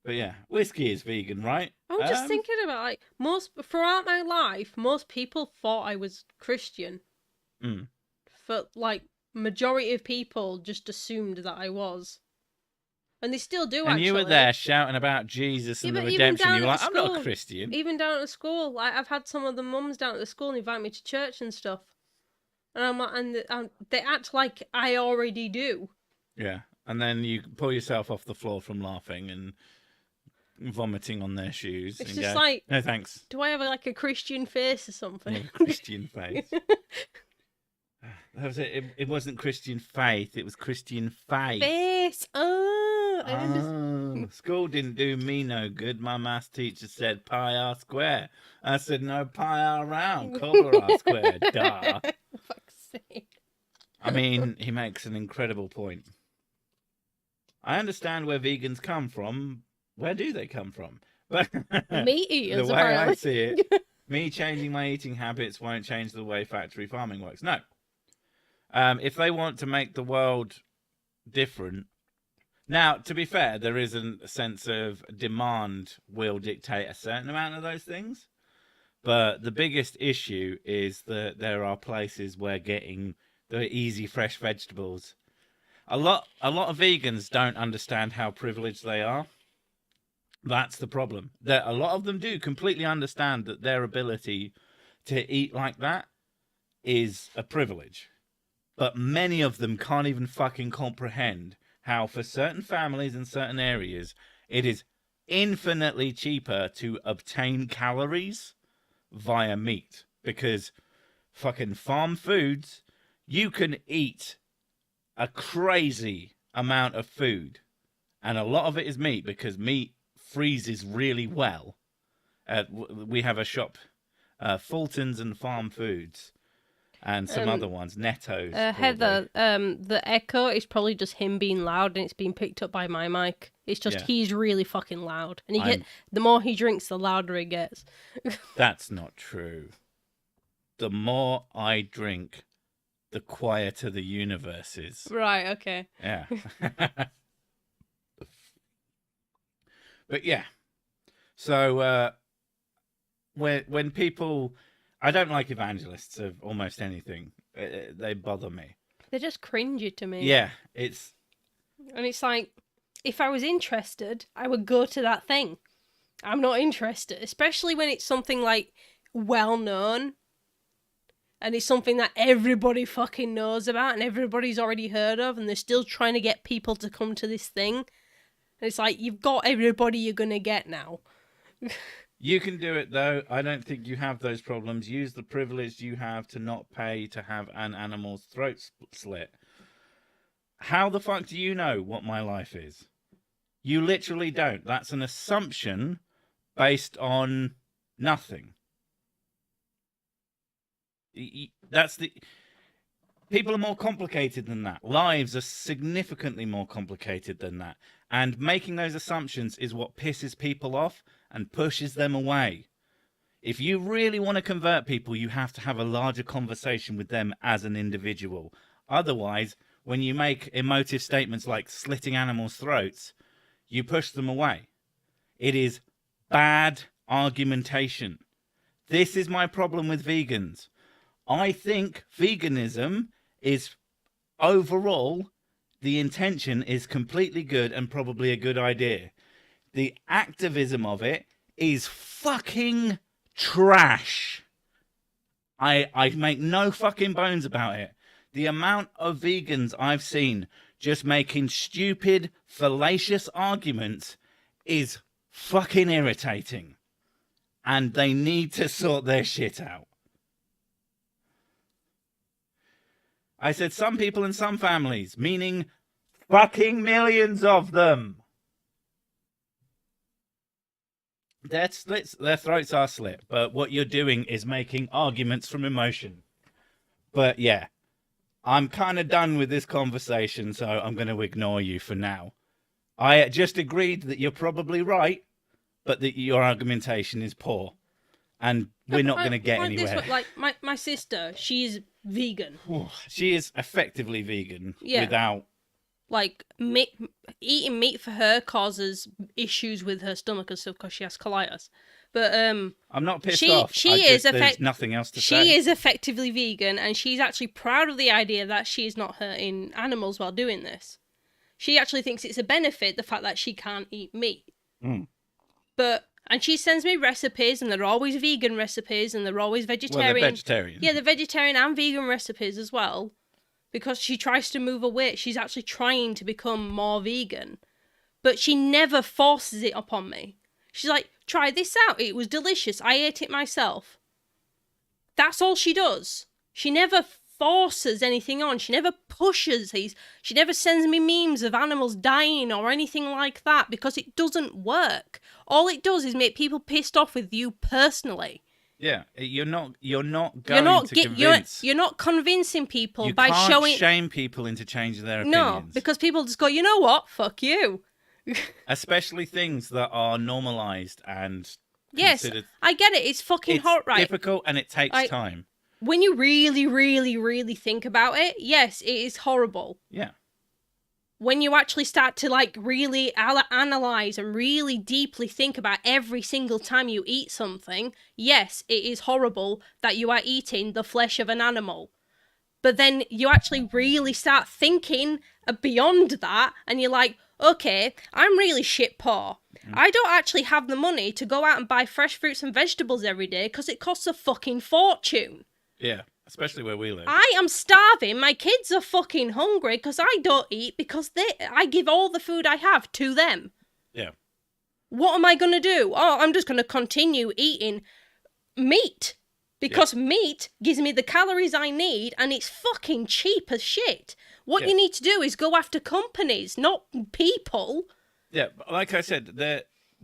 Speaker 1: But yeah, whiskey is vegan, right?
Speaker 2: I'm just thinking about, throughout my life, most people thought I was Christian. For, majority of people just assumed that I was. And they still do,
Speaker 1: and
Speaker 2: actually.
Speaker 1: You were there shouting about Jesus and the redemption. You were like, I'm not a Christian.
Speaker 2: Even down at school. I've had some of the mums down at the school invite me to church and stuff. And I'm like, and they act like I already do. Yeah.
Speaker 1: And then you pull yourself off the floor from laughing and vomiting on their shoes.
Speaker 2: It's
Speaker 1: and
Speaker 2: just
Speaker 1: go,
Speaker 2: like,
Speaker 1: no thanks.
Speaker 2: Do I have a Christian face or something?
Speaker 1: A Christian face. That was it. It wasn't Christian faith. It was Christian faith.
Speaker 2: Face.
Speaker 1: School didn't do me no good. My maths teacher said pi r square. I said no, pi r round, cover r square. Duh.
Speaker 2: For fuck's sake.
Speaker 1: I mean, he makes an incredible point. I understand where vegans come from. Where do they come from? But
Speaker 2: Meat eaters,
Speaker 1: the way I
Speaker 2: apparently.
Speaker 1: see it, me changing my eating habits won't change the way factory farming works. No. If they want to make the world different. Now, to be fair, there is a sense of demand will dictate a certain amount of those things. But the biggest issue is that there are places where getting the easy fresh vegetables. A lot of vegans don't understand how privileged they are. That's the problem. That a lot of them do completely understand that their ability to eat like that is a privilege. But many of them can't even fucking comprehend how for certain families in certain areas, it is infinitely cheaper to obtain calories via meat. Because fucking farm foods, you can eat a crazy amount of food. And a lot of it is meat because meat freezes really well. We have a shop, Fulton's and Farm Foods, and some other ones, Netto's.
Speaker 2: Heather, the echo is probably just him being loud, and it's being picked up by my mic. It's just he's really fucking loud, and the more he drinks, the louder it gets.
Speaker 1: That's not true. The more I drink, the quieter the universe is.
Speaker 2: Right. Okay.
Speaker 1: Yeah. But yeah, so when people, I don't like evangelists of almost anything. They bother me.
Speaker 2: They're just cringy to me.
Speaker 1: Yeah,
Speaker 2: and it's like, if I was interested, I would go to that thing. I'm not interested, especially when it's something like well known, and it's something that everybody fucking knows about and everybody's already heard of, and they're still trying to get people to come to this thing. And it's like, you've got everybody you're going to get now.
Speaker 1: You can do it, though. I don't think you have those problems. Use the privilege you have to not pay to have an animal's throat slit. How the fuck do you know what my life is? You literally don't. That's an assumption based on nothing. People are more complicated than that. Lives are significantly more complicated than that. And making those assumptions is what pisses people off and pushes them away. If you really want to convert people, you have to have a larger conversation with them as an individual. Otherwise, when you make emotive statements like slitting animals' throats, you push them away. It is bad argumentation. This is my problem with vegans. I think veganism is overall, the intention is completely good and probably a good idea. The activism of it is fucking trash. I make no fucking bones about it. The amount of vegans I've seen just making stupid, fallacious arguments is fucking irritating. And they need to sort their shit out. I said some people and some families, meaning fucking millions of them. Their throats are slit, but what you're doing is making arguments from emotion. But yeah, I'm kind of done with this conversation, so I'm going to ignore you for now. I just agreed that you're probably right, but that your argumentation is poor. And we're not going to get anywhere.
Speaker 2: Like my sister, she's vegan.
Speaker 1: She is effectively vegan without...
Speaker 2: Like, eating meat for her causes issues with her stomach and stuff because she has colitis. But I'm
Speaker 1: not pissed off. There's nothing else to say.
Speaker 2: She is effectively vegan, and she's actually proud of the idea that she's not hurting animals while doing this. She actually thinks it's a benefit, the fact that she can't eat meat. And she sends me recipes, and they're always vegan recipes, and they're always vegetarian.
Speaker 1: Well, they're vegetarian.
Speaker 2: Yeah, they're vegetarian and vegan recipes as well. Because she tries to move away. She's actually trying to become more vegan. But she never forces it upon me. She's like, try this out. It was delicious. I ate it myself. That's all she does. She never forces anything on. She never pushes these. She never sends me memes of animals dying or anything like that because it doesn't work. All it does is make people pissed off with you personally.
Speaker 1: Yeah, you're not convince.
Speaker 2: You're not convincing people
Speaker 1: you
Speaker 2: by
Speaker 1: can't
Speaker 2: showing.
Speaker 1: Shame people into changing their opinions.
Speaker 2: No, because people just go, you know what? Fuck you.
Speaker 1: Especially things that are normalized and
Speaker 2: Yes,
Speaker 1: considered.
Speaker 2: I get it. It's fucking hot, right?
Speaker 1: Difficult and it takes time.
Speaker 2: When you really, really, really think about it, yes, it is horrible.
Speaker 1: Yeah.
Speaker 2: When you actually start to like really analyze and really deeply think about every single time you eat something, yes, it is horrible that you are eating the flesh of an animal. But then you actually really start thinking beyond that, and you're like, okay, I'm really shit poor. I don't actually have the money to go out and buy fresh fruits and vegetables every day because it costs a fucking fortune.
Speaker 1: Yeah, especially where we live.
Speaker 2: I am starving. My kids are fucking hungry because I don't eat because I give all the food I have to them.
Speaker 1: Yeah.
Speaker 2: What am I going to do? Oh, I'm just going to continue eating meat because meat gives me the calories I need and it's fucking cheap as shit. What you need to do is go after companies, not people.
Speaker 1: Yeah, like I said,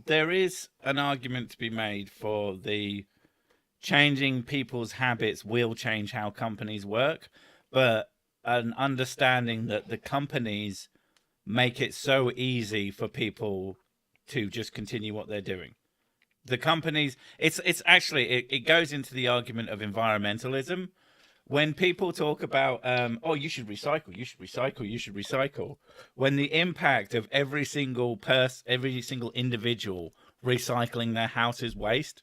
Speaker 1: there is an argument to be made for the changing people's habits will change how companies work, but an understanding that the companies make it so easy for people to just continue what they're doing. The companies, it's actually, it goes into the argument of environmentalism. When people talk about, oh, you should recycle, you should recycle, you should recycle, when the impact of every single individual recycling their house's waste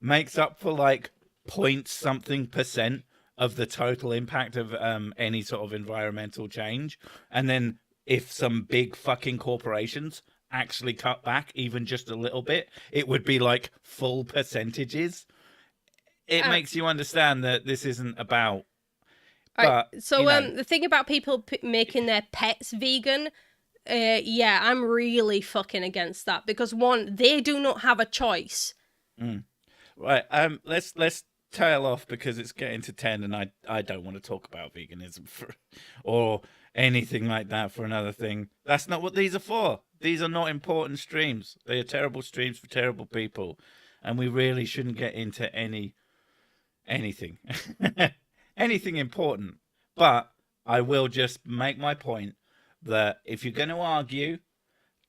Speaker 1: makes up for like point something % of the total impact of any sort of environmental change. And then if some big fucking corporations actually cut back even just a little bit, it would be like full percentages. It makes you understand that this isn't about. But,
Speaker 2: so the thing about people making their pets vegan, yeah, I'm really fucking against that because one, they do not have a choice.
Speaker 1: Right. Let's tail off because it's getting to 10, and I don't want to talk about veganism or anything like that for another thing. That's not what these are for. These are not important streams. They are terrible streams for terrible people, and we really shouldn't get into anything anything important. But I will just make my point that if you're going to argue,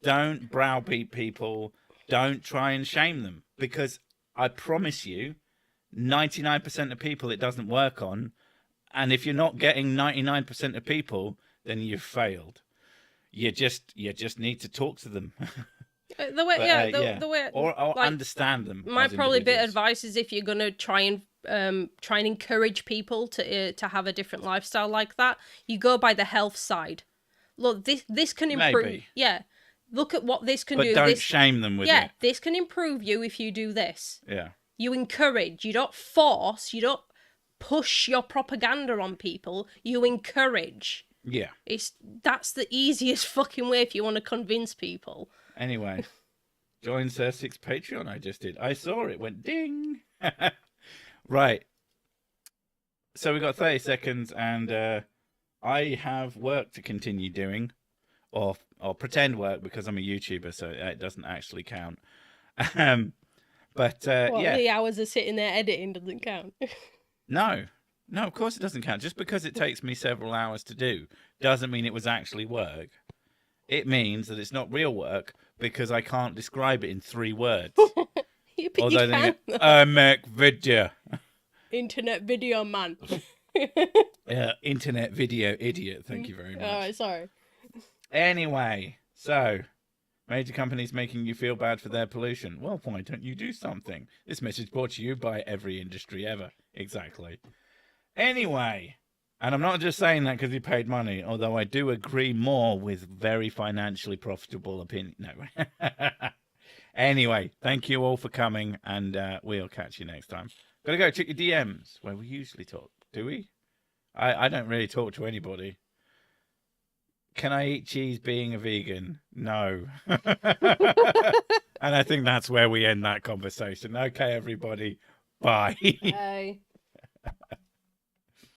Speaker 1: don't browbeat people, don't try and shame them, because I promise you 99% of people it doesn't work on, and if you're not getting 99% of people, then you've failed. You just need to talk to them.
Speaker 2: The way,
Speaker 1: or
Speaker 2: like,
Speaker 1: understand them.
Speaker 2: My probably bit of advice is if you're gonna try and encourage people to have a different lifestyle like that, you go by the health side. Look, this can improve.
Speaker 1: Maybe.
Speaker 2: Yeah, look at what this can do.
Speaker 1: But don't shame them with it.
Speaker 2: Yeah, this can improve you if you do this.
Speaker 1: Yeah.
Speaker 2: You encourage. You don't force. You don't push your propaganda on people. You encourage.
Speaker 1: Yeah.
Speaker 2: That's the easiest fucking way if you want to convince people.
Speaker 1: Anyway, join Sir Six Patreon. I just did. I saw it went ding. Right. So we got 30 seconds, and I have work to continue doing, or pretend work because I'm a YouTuber, so it doesn't actually count. But
Speaker 2: the hours of sitting there editing doesn't count.
Speaker 1: No, of course it doesn't count. Just because it takes me several hours to do doesn't mean it was actually work. It means that it's not real work because I can't describe it in 3 words.
Speaker 2: Although you can.
Speaker 1: I make video.
Speaker 2: Internet video man.
Speaker 1: Internet video idiot. Thank you very much.
Speaker 2: Alright, sorry.
Speaker 1: Anyway, so major companies making you feel bad for their pollution. Well, why don't you do something? This message brought to you by every industry ever. Exactly. Anyway, and I'm not just saying that because he paid money, although I do agree more with very financially profitable opinion. No. Anyway, thank you all for coming, and we'll catch you next time. Gotta go check your DMs, where we usually talk. Do we? I don't really talk to anybody. Can I eat cheese being a vegan? No. And I think that's where we end that conversation. Okay, everybody. Bye.
Speaker 2: Bye.